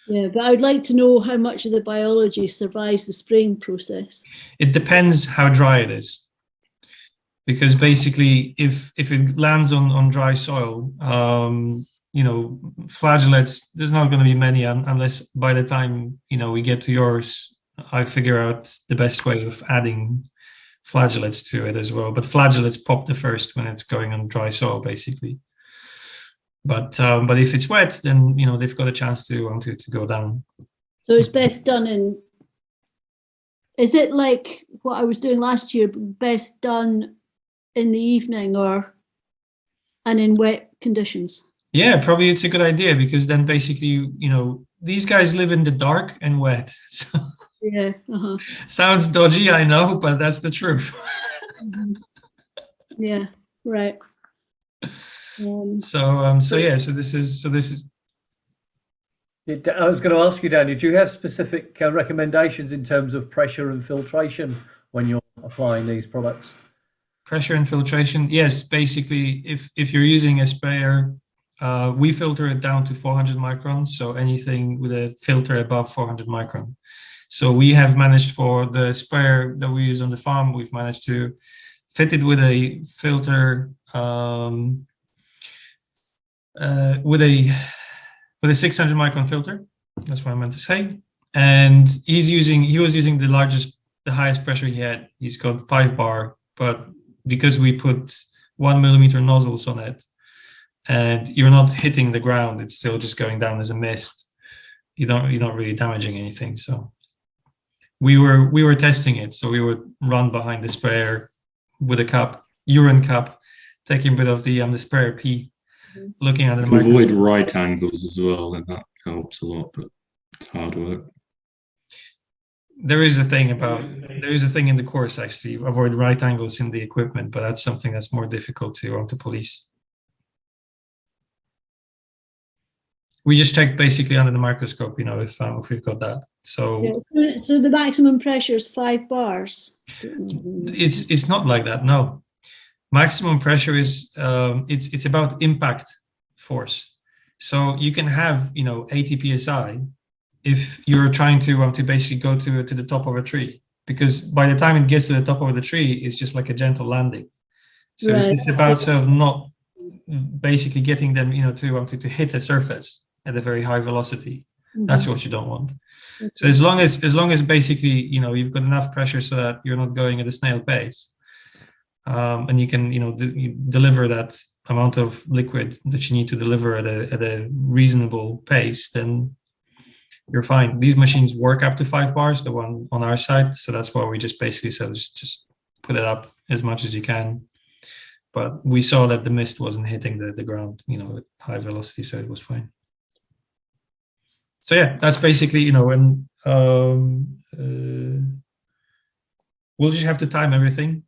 S4: Yeah, but I'd like to know how much of the biology survives the spraying process.
S2: It depends how dry it is, because basically if it lands on dry soil, flagellates, there's not going to be many unless by the time we get to yours, I figure out the best way of adding flagellates to it as well. But flagellates pop the first when it's going on dry soil, basically. But if it's wet, then they've got a chance to go down.
S4: So it's best done in is it like what I was doing last year, best done in the evening and in wet conditions?
S2: Yeah, probably it's a good idea, because then basically, these guys live in the dark and wet. So
S4: Yeah. Uh-huh.
S2: sounds dodgy, I know, but that's the truth.
S4: Mhm. Yeah. Right.
S2: So this is
S3: I was going to ask you, Daniel, do you have specific recommendations in terms of pressure and filtration when you're applying these products?
S2: pressure and filtration. Yes, basically, if you're using a sprayer, we filter it down to 400 microns. So anything with a filter above 400 micron. So we have managed, for the sprayer that we use on the farm, we've managed to fit it with a filter with a 600 micron filter. That's what I meant to say. And he was using the highest pressure he had. He's got 5 bar, but because we put 1 millimeter nozzles on it, and you're not hitting the ground, it's still just going down as a mist. You're not really damaging anything. So we were testing it. So we would run behind the sprayer with a urine cup, taking a bit of the sprayer pee, looking at it.
S1: Avoid right angles as well, and that helps a lot, but it's hard work.
S2: There is a thing in the course, actually, avoid right angles in the equipment, but that's something that's more difficult to police. We just checked basically under the microscope, if we've got that. So
S4: yeah. So the maximum pressure is 5 bars.
S2: It's not like that. No, maximum pressure is it's about impact force. So you can have 80 psi if you're trying to basically go to the top of a tree, because by the time it gets to the top of the tree, it's just like a gentle landing. So right. It's about sort of not basically getting them to hit a surface at a very high velocity. Mm-hmm. That's what you don't want. Okay. So as long as basically you've got enough pressure so that you're not going at a snail pace, and you can deliver that amount of liquid that you need to deliver at a reasonable pace, then you're fine. These machines work up to 5 bars, the one on our side. So that's why we just basically said, just put it up as much as you can. But we saw that the mist wasn't hitting the ground, at high velocity, so it was fine. So yeah, that's basically, and we'll just have to time everything.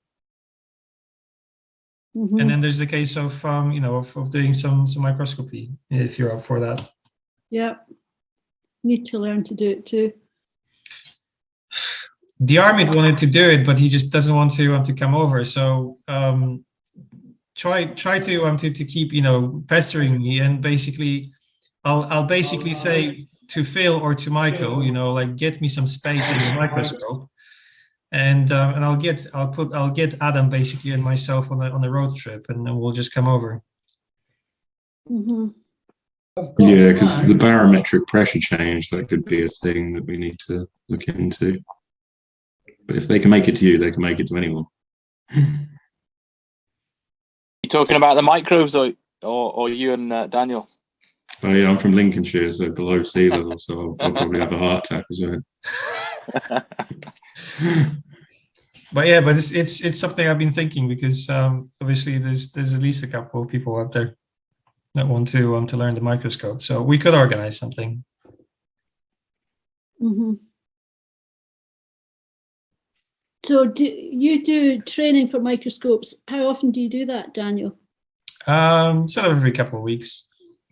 S2: Mm-hmm. And then there's the case of, of doing some microscopy, if you're up for that.
S4: Yeah. Need to learn to do it too.
S2: The Armid wanted to do it, but he just doesn't want to come over. So try to keep pestering me, and basically I'll basically say to Phil or to Michael, like, get me some space in the microscope, and I'll get Adam basically and myself on a road trip, and then we'll just come over.
S4: Mm-hmm.
S1: Yeah, because the barometric pressure change, that could be a thing that we need to look into. But if they can make it to you, they can make it to anyone.
S8: You talking about the microbes or you and Daniel?
S1: Oh yeah, I'm from Lincolnshire, so below sea level, so I'll probably have a heart attack as well.
S2: But it's something I've been thinking, because obviously there's at least a couple of people out there that want to learn the microscope, so we could organize something.
S4: Mm-hmm. So do you do training for microscopes? How often do you do that, Daniel?
S2: Sort of every couple of weeks.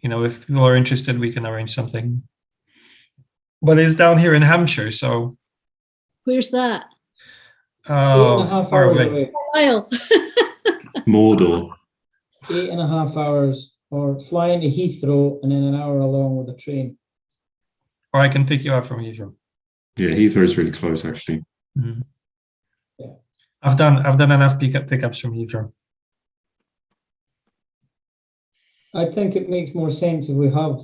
S2: If people are interested, we can arrange something. But it's down here in Hampshire, so.
S4: Where's that?
S2: Far away.
S1: Mordor.
S5: 8.5 hours, or flying to Heathrow and then an hour along with the train.
S2: Or I can pick you up from Heathrow.
S1: Yeah, Heathrow is really close, actually.
S2: Mm-hmm. Yeah. I've done enough pickups from Heathrow.
S5: I think it makes more sense if we have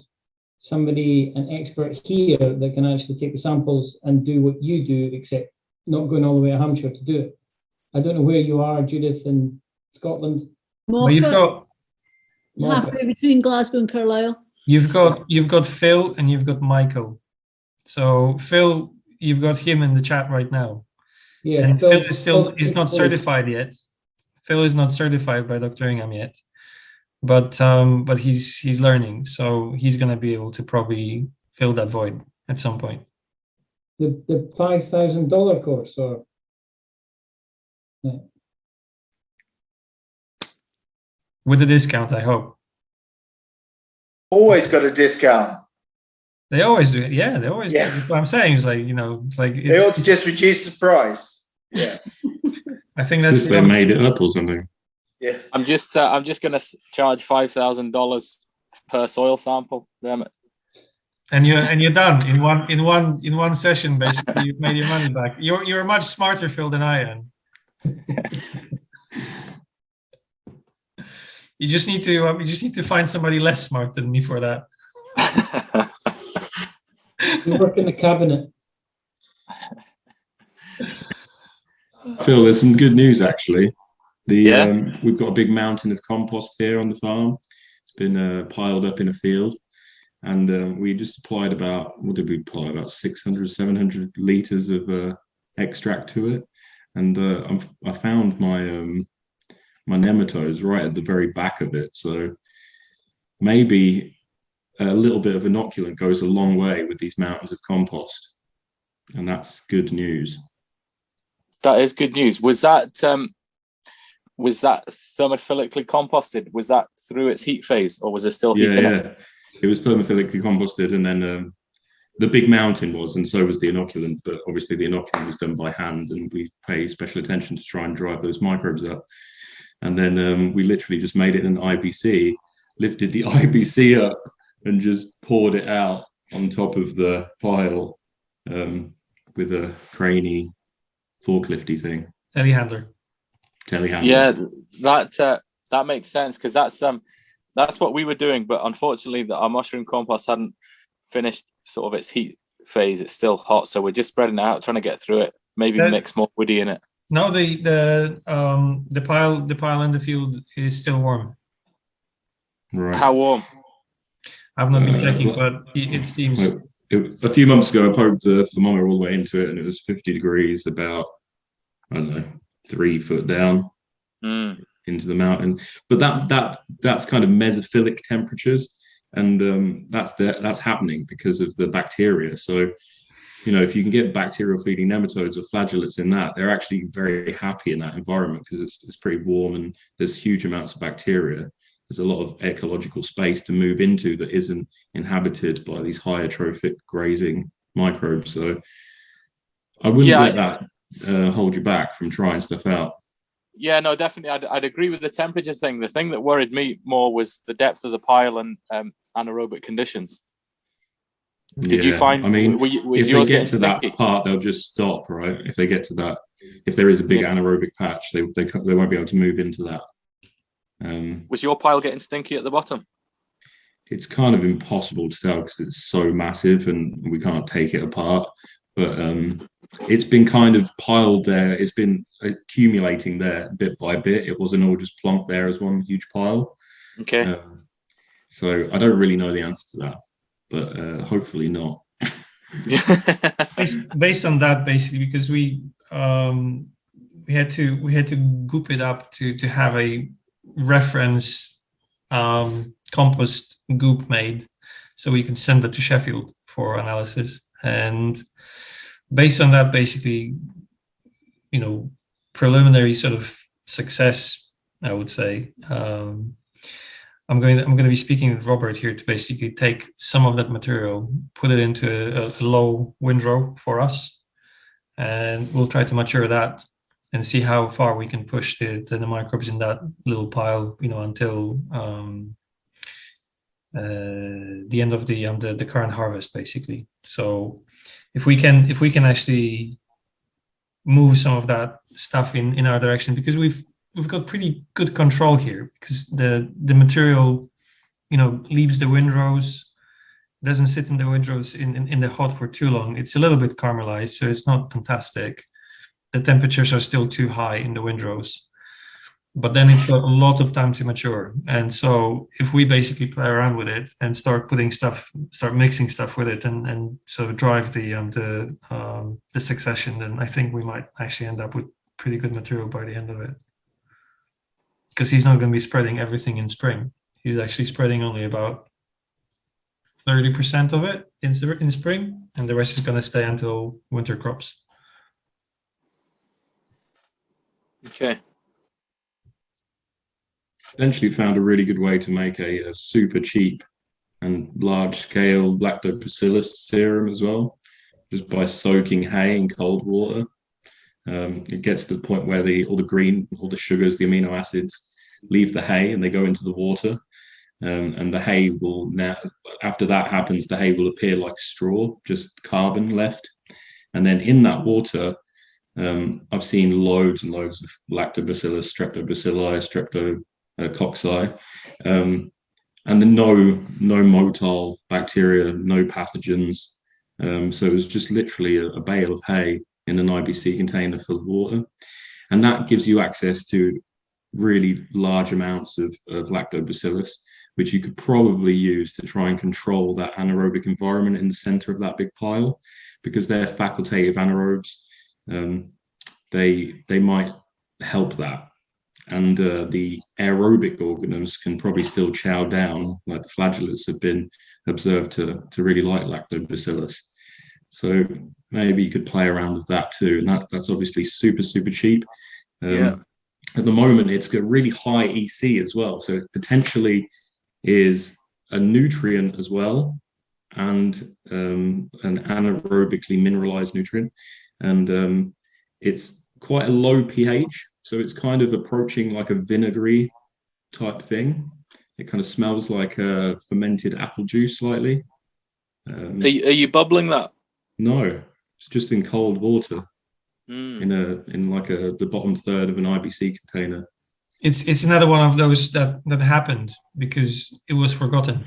S5: somebody, an expert here, that can actually take the samples and do what you do, except not going all the way to Hampshire to do it. I don't know where you are, Judith, in Scotland.
S2: Well, you've got
S4: halfway between Glasgow and Carlisle.
S2: You've got Phil and you've got Michael. So Phil, you've got him in the chat right now.
S5: Yeah,
S2: And Phil is still
S5: Phil's
S2: not
S5: fully-
S2: certified yet. Phil is not certified by Dr. Ingham yet, but he's learning, so he's going to be able to probably fill that void at some point.
S5: The $5,000 course, or
S2: With a discount, I hope.
S6: Always got a discount.
S2: They always do it. Yeah, they always
S6: Yeah.
S2: do. That's what I'm saying. It's like,
S6: They ought to just reduce the price. Yeah.
S2: I think
S1: As
S2: that's
S1: if they made it up or something.
S6: Yeah.
S8: I'm just gonna charge $5,000 per soil sample. Damn it.
S2: And you're done in one session. Basically, you've made your money back. You're much smarter, Phil, than I am. You just need to find somebody less smart than me for that.
S5: you work in the cabinet.
S1: Phil, there's some good news actually.
S8: Yeah?
S1: We've got a big mountain of compost here on the farm. It's been piled up in a field, and we just applied what did we apply? About 600, 700 liters of extract to it, and I found my nematodes right at the very back of it. So maybe a little bit of inoculant goes a long way with these mountains of compost, and that's good news.
S8: That is good news. Was that thermophilically composted? Was that through its heat phase, or was it still heating up?
S1: Yeah. It was thermophilically composted, and then the big mountain was, and so was the inoculant. But obviously, the inoculant was done by hand, and we pay special attention to try and drive those microbes up. And then we literally just made it in an IBC, lifted the IBC up, and just poured it out on top of the pile with a craney forklifty thing.
S2: Telehandler.
S8: Yeah, that makes sense, because that's what we were doing, but unfortunately our mushroom compost hadn't finished sort of its heat phase. It's still hot, so we're just spreading it out, trying to get through it. Maybe mix more woody in it.
S2: No, the pile in the field is still warm.
S1: Right.
S8: How warm?
S2: I've not been checking, but it seems.
S1: A few months ago, I poked the thermometer all the way into it, and it was 50 degrees, about, I don't know, 3 foot down into the mountain. But that's kind of mesophilic temperatures, and that's happening because of the bacteria. So, if you can get bacterial feeding nematodes or flagellates in that, they're actually very happy in that environment because it's pretty warm and there's huge amounts of bacteria. There's a lot of ecological space to move into that isn't inhabited by these higher trophic grazing microbes. So I wouldn't let that hold you back from trying stuff out.
S8: Yeah, no, definitely. I'd agree with the temperature thing. The thing that worried me more was the depth of the pile and anaerobic conditions. Did you find?
S1: I mean,
S8: was
S1: if
S8: yours
S1: they get
S8: getting
S1: to that
S8: stinky?
S1: part, they'll just stop, right? If they get to that, if there is a big anaerobic patch, they won't be able to move into that.
S8: Was your pile getting stinky at the bottom?
S1: It's kind of impossible to tell because it's so massive and we can't take it apart. But it's been kind of piled there. It's been accumulating there bit by bit. It wasn't all just plonked there as one huge pile.
S8: Okay.
S1: So I don't really know the answer to that, but hopefully not.
S2: Based on that, basically, because we had to goop it up to have a reference compost goop made, so we could send it to Sheffield for analysis. And based on that, basically, preliminary sort of success, I would say. I'm going to be speaking with Robert here to basically take some of that material, put it into a low windrow for us, and we'll try to mature that and see how far we can push the microbes in that little pile, until the end of the current harvest, basically. So if we can actually move some of that stuff in our direction, because we've got pretty good control here, because the material, leaves the windrows, doesn't sit in the windrows in the hot for too long. It's a little bit caramelized, so it's not fantastic. The temperatures are still too high in the windrows. but then it took a lot of time to mature. And so if we basically play around with it and start mixing stuff with it, and sort of drive the succession, then I think we might actually end up with pretty good material by the end of it. Because he's not going to be spreading everything in spring. He's actually spreading only about 30% of it in spring, and the rest is going to stay until winter crops.
S8: Okay.
S1: Eventually found a really good way to make a super cheap and large scale lactobacillus serum as well, just by soaking hay in cold water. It gets to the point where all the sugars, the amino acids, leave the hay and they go into the water. And the hay will now, after that happens, the hay will appear like straw, just carbon left. And then in that water, I've seen loads and loads of lactobacillus, streptobacilli, streptococci, and then no motile bacteria, no pathogens. So it was just literally a bale of hay in an IBC container full of water. And that gives you access to really large amounts of lactobacillus, which you could probably use to try and control that anaerobic environment in the center of that big pile, because they're facultative anaerobes. They might help that. And the aerobic organisms can probably still chow down, like the flagellates have been observed to really like lactobacillus. So maybe you could play around with that too. And that's obviously super, super cheap. At the moment, it's got really high EC as well. So it potentially is a nutrient as well, and an anaerobically mineralized nutrient. And it's quite a low pH. So it's kind of approaching like a vinegary type thing. It kind of smells like a fermented apple juice slightly.
S8: Are you bubbling that?
S1: No, it's just in cold water. In like the bottom third of an IBC container.
S2: It's another one of those that happened because it was forgotten.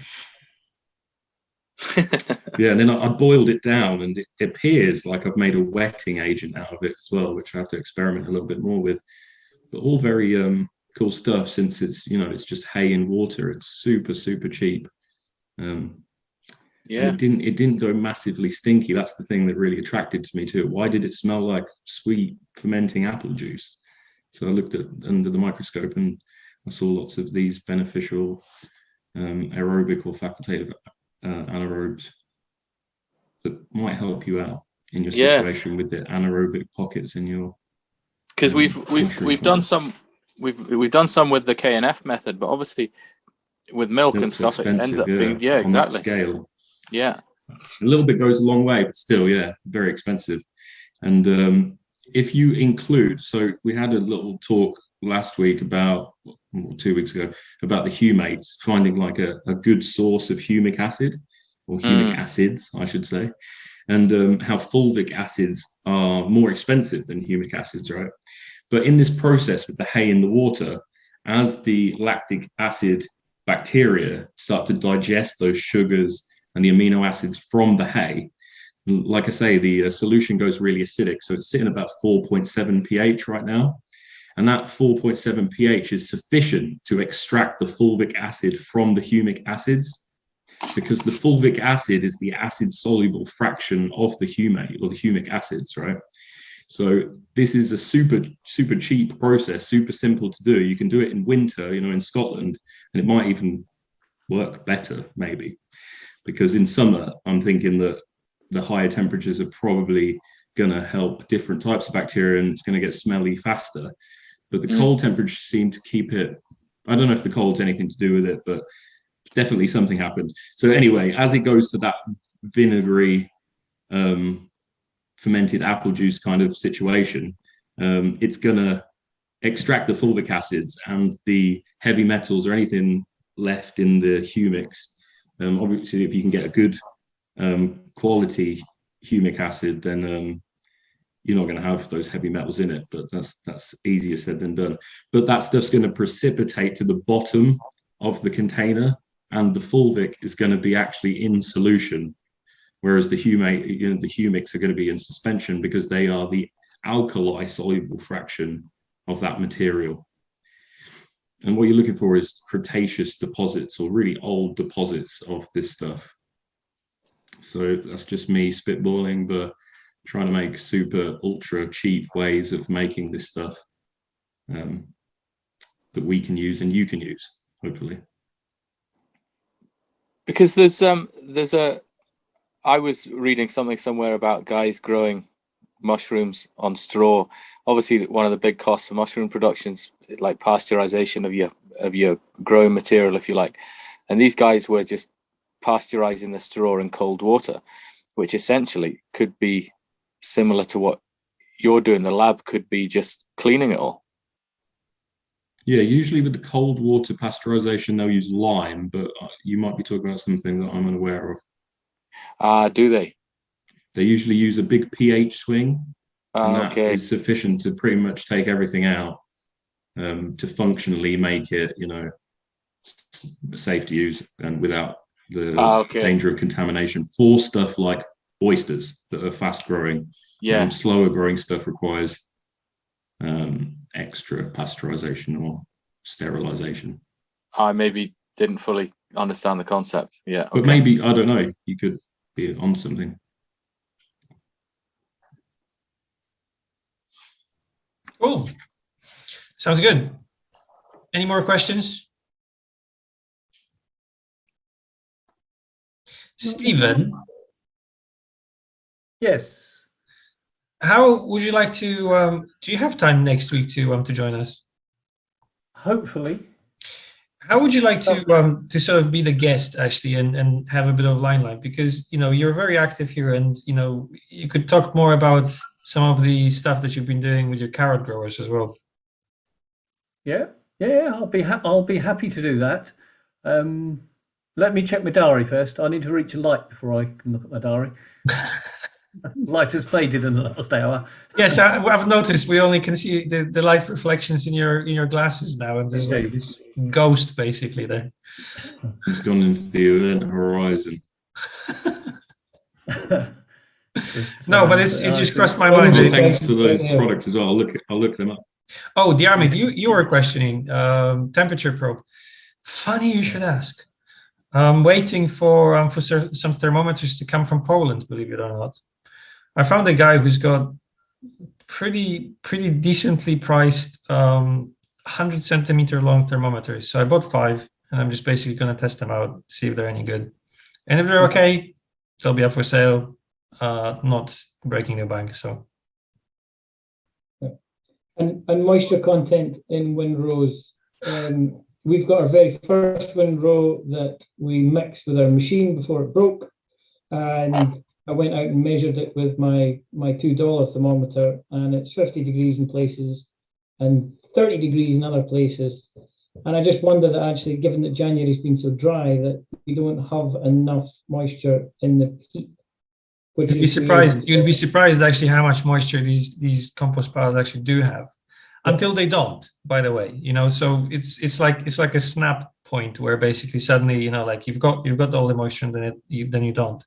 S1: Yeah, and then I boiled it down, and it appears like I've made a wetting agent out of it as well, which I have to experiment a little bit more with. But all very cool stuff, since it's just hay and water. It's super, super cheap. It didn't go massively stinky. That's the thing that really attracted to me to it. Why did it smell like sweet fermenting apple juice? So I looked under the microscope and I saw lots of these beneficial aerobic or facultative anaerobes that might help you out in your situation with the anaerobic pockets in your.
S8: Because we've done some with the KNF method, but obviously with milk and stuff, it ends up being exactly
S1: on that scale.
S8: Yeah,
S1: a little bit goes a long way, but still, very expensive. And if you include, so we had a little talk last week or 2 weeks ago, about the humates, finding like a good source of humic acid, or humic acids, I should say, and how fulvic acids are more expensive than humic acids, right? But in this process with the hay in the water, as the lactic acid bacteria start to digest those sugars and the amino acids from the hay, like I say, the solution goes really acidic. So it's sitting about 4.7 pH right now. And that 4.7 pH is sufficient to extract the fulvic acid from the humic acids, because the fulvic acid is the acid-soluble fraction of the humate, or the humic acids, right? So this is a super, super cheap process, super simple to do. You can do it in winter, in Scotland, and it might even work better, maybe. Because in summer, I'm thinking that the higher temperatures are probably going to help different types of bacteria, and it's going to get smelly faster. But the cold temperatures seem to keep it. I don't know if the cold's anything to do with it, but definitely something happened. So anyway, as it goes to that vinegary, fermented apple juice kind of situation, it's going to extract the fulvic acids and the heavy metals or anything left in the humics. Obviously, if you can get a good quality humic acid, then you're not going to have those heavy metals in it, but that's easier said than done. But that's just going to precipitate to the bottom of the container, and the fulvic is going to be actually in solution, whereas the humics are going to be in suspension, because they are the alkali soluble fraction of that material. And what you're looking for is Cretaceous deposits or really old deposits of this stuff. So that's just me spitballing, but trying to make super ultra cheap ways of making this stuff that we can use and you can use, hopefully.
S8: Because I was reading something somewhere about guys growing mushrooms on straw. Obviously, one of the big costs for mushroom productions, like pasteurization of your growing material, if you like. And these guys were just pasteurizing the straw in cold water, which essentially could be similar to what you're doing. The lab could be just cleaning it all.
S1: Yeah, usually with the cold water pasteurization, they'll use lime, but you might be talking about something that I'm unaware of.
S8: Do they?
S1: They usually use a big pH swing, and that
S8: okay.
S1: is sufficient to pretty much take everything out to functionally make it, safe to use and without the danger of contamination for stuff like oysters that are fast growing.
S8: Yeah.
S1: Slower growing stuff requires extra pasteurization or sterilization.
S8: I maybe didn't fully understand the concept. Yeah.
S1: But maybe, I don't know, you could be on something.
S2: Cool. Sounds good. Any more questions? Stephen?
S3: Yes.
S2: How would you like to, do you have time next week to join us?
S3: Hopefully.
S2: How would you like to sort of be the guest actually and have a bit of limelight? Because, you're very active here and, you could talk more about some of the stuff that you've been doing with your carrot growers as well.
S3: Yeah. I'll be happy to do that. Let me check my diary first. I need to reach a light before I can look at my diary. Light has faded in the last hour.
S2: Yes, I've noticed we only can see the light reflections in your glasses now, and there's like this ghost basically there.
S1: It's gone into the event horizon.
S2: No, but it just crossed my mind.
S1: Thanks for those products as well. I'll look them up.
S2: Oh, Diarmid, you were questioning temperature probe. Funny you should ask. I'm waiting for some thermometers to come from Poland, believe it or not. I found a guy who's got pretty decently priced 100 centimeter long thermometers. So I bought 5, and I'm just basically going to test them out, see if they're any good. And if they're okay, they'll be up for sale, not breaking the bank. So.
S5: And moisture content in windrows. We've got our very first windrow that we mixed with our machine before it broke, and I went out and measured it with my $2 thermometer, and it's 50 degrees in places and 30 degrees in other places. And I just wonder that actually, given that January's been so dry, that we don't have enough moisture in the heat.
S2: You'd be surprised. You'd be surprised actually how much moisture these compost piles actually do have, until they don't. By the way, so it's like a snap point where basically suddenly like you've got all the moisture and then you don't.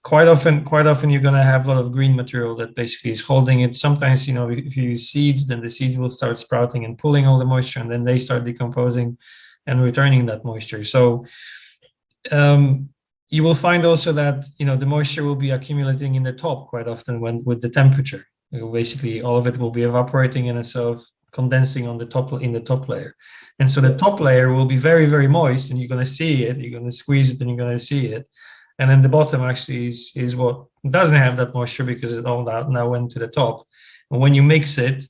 S2: Quite often you're going to have a lot of green material that basically is holding it. Sometimes if you use seeds, then the seeds will start sprouting and pulling all the moisture, and then they start decomposing and returning that moisture. So you will find also that the moisture will be accumulating in the top quite often with the temperature. Basically, all of it will be evaporating and sort of condensing on the top layer, and so the top layer will be very, very moist, and you're going to see it. You're going to squeeze it, and you're going to see it. And then the bottom actually is what doesn't have that moisture because it all now went to the top. And when you mix it,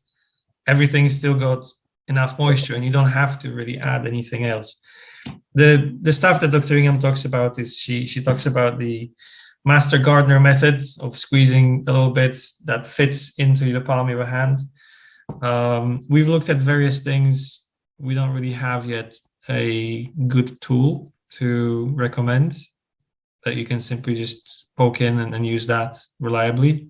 S2: everything's still got enough moisture, and you don't have to really add anything else. The stuff that Dr. Ingham talks about is she talks about the master gardener method of squeezing a little bit that fits into the palm of your hand. We've looked at various things. We don't really have yet a good tool to recommend that you can simply just poke in and use that reliably.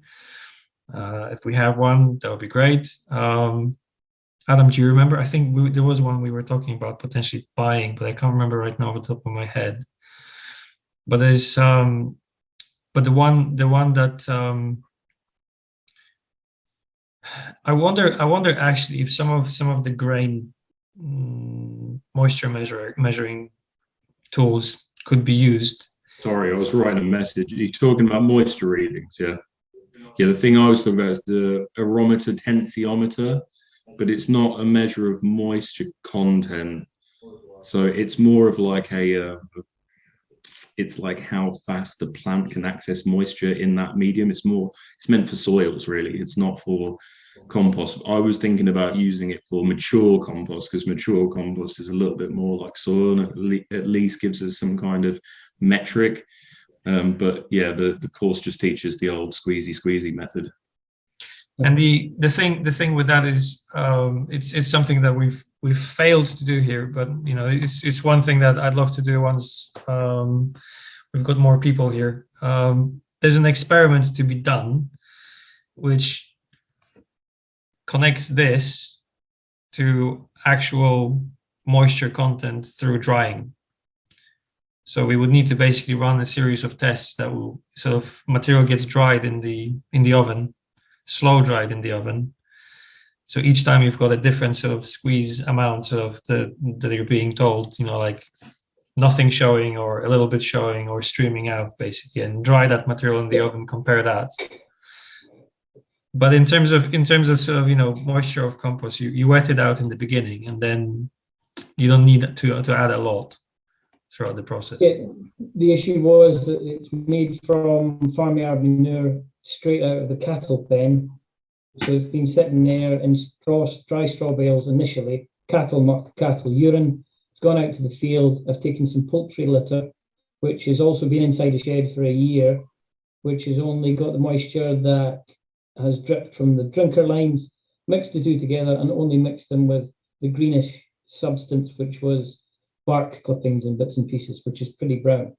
S2: If we have one, that would be great. Adam, do you remember? I think there was one we were talking about potentially buying, but I can't remember right now off the top of my head. But there's but the one that I wonder actually if some of the grain moisture measuring tools could be used.
S1: Sorry, I was writing a message. You're talking about moisture readings, yeah? Yeah, the thing I was talking about is the aerometer tensiometer, but it's not a measure of moisture content. So it's more of like it's like how fast the plant can access moisture in that medium. It's meant for soils, really. It's not for compost. I was thinking about using it for mature compost, because mature compost is a little bit more like soil and at least gives us some kind of metric. But yeah, the course just teaches the old squeezy method.
S2: And the thing with that is it's something that we've failed to do here, but you know, it's one thing that I'd love to do once we've got more people here. There's an experiment to be done which connects this to actual moisture content through drying. So we would need to basically run a series of tests that will sort of material gets dried in the oven, slow dried in the oven. So each time you've got a different sort of squeeze amount of that you're being told, you know, like nothing showing or a little bit showing or streaming out basically, and dry that material in the oven, compare that. But in terms of sort of, you know, moisture of compost, you wet it out in the beginning and then you don't need to add a lot throughout the process. Yeah,
S5: the issue was that it's made from farmyard manure straight out of the cattle pen. So it's been sitting there in dry straw bales initially, cattle muck, cattle urine. It's gone out to the field. I've taken some poultry litter, which has also been inside a shed for a year, which has only got the moisture that has dripped from the drinker lines, mixed the two together and only mixed them with the greenish substance, which was bark clippings and bits and pieces, which is pretty brown.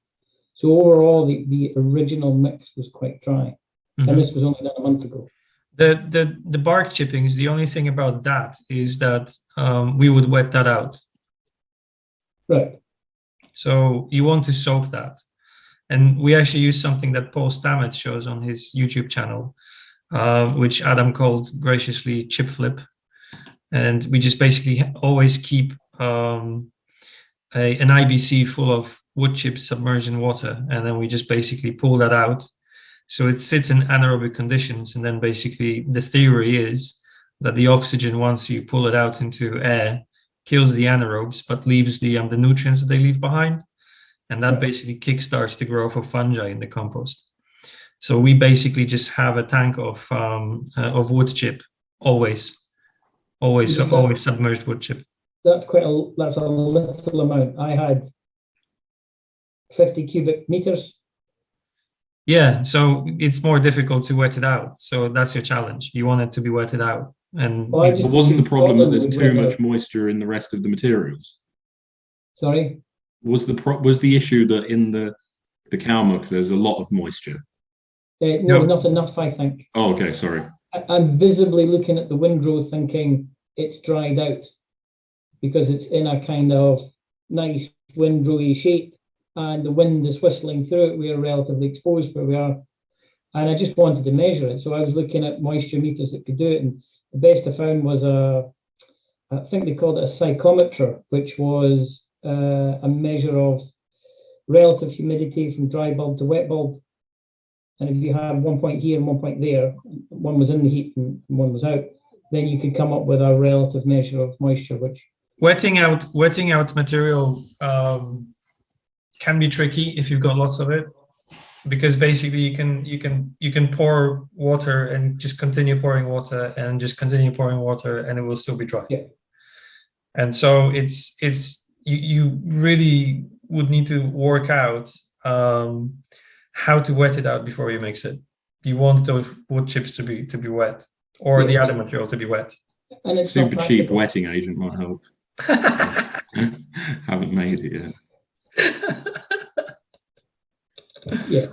S5: So overall, the original mix was quite dry. Mm-hmm. And this was only done a month ago.
S2: The bark chippings, the only thing about that is that we would wet that out.
S5: Right.
S2: So you want to soak that. And we actually use something that Paul Stamets shows on his YouTube channel, which Adam called graciously chip flip. And we just basically always keep an IBC full of wood chips submerged in water. And then we just basically pull that out. So it sits in anaerobic conditions. And then basically the theory is that the oxygen, once you pull it out into air, kills the anaerobes, but leaves the nutrients that they leave behind. And that basically kickstarts the growth of fungi in the compost. So we basically just have a tank of wood chip, always submerged wood chip.
S5: That's that's a little amount. I had 50 cubic meters.
S2: Yeah, so it's more difficult to wet it out. So that's your challenge. You want it to be wetted out. And
S1: but wasn't the problem that there's too much moisture in the rest of the materials?
S5: Sorry?
S1: Was the issue that in the cow muck there's a lot of moisture?
S5: No, not enough, I think.
S1: Oh, okay, sorry.
S5: I'm visibly looking at the windrow thinking it's dried out because it's in a kind of nice windrowy shape and the wind is whistling through it. We are relatively exposed where we are. And I just wanted to measure it. So I was looking at moisture meters that could do it. And the best I found was I think they called it a psychometer, which was a measure of relative humidity from dry bulb to wet bulb. And if you had 1 point here and 1 point there, one was in the heat and one was out, then you could come up with a relative measure of moisture, which
S2: wetting out material can be tricky if you've got lots of it, because basically you can pour water and just continue pouring water and just continue pouring water and it will still be dry.
S5: Yeah.
S2: And so it's you really would need to work out how to wet it out before you mix it. You want those wood chips to be wet, or the other material to be wet.
S5: And it's
S1: super cheap wetting agent might help. Haven't made it yet.
S5: Yeah.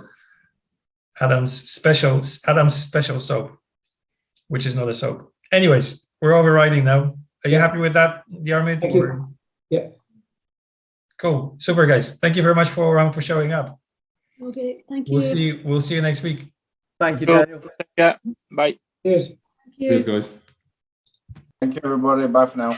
S2: Adam's special soap, which is not a soap. Anyways, we're overriding now. Are you happy with that, Diarmid?
S5: Thank you. Yeah.
S2: Cool. Super, guys. Thank you very much for showing up.
S4: Okay, thank you.
S2: We'll see you next week.
S3: Thank you, Daniel.
S8: Yeah. Bye.
S5: Cheers.
S4: Thank you.
S1: Cheers, guys.
S7: Thank you, everybody. Bye for now.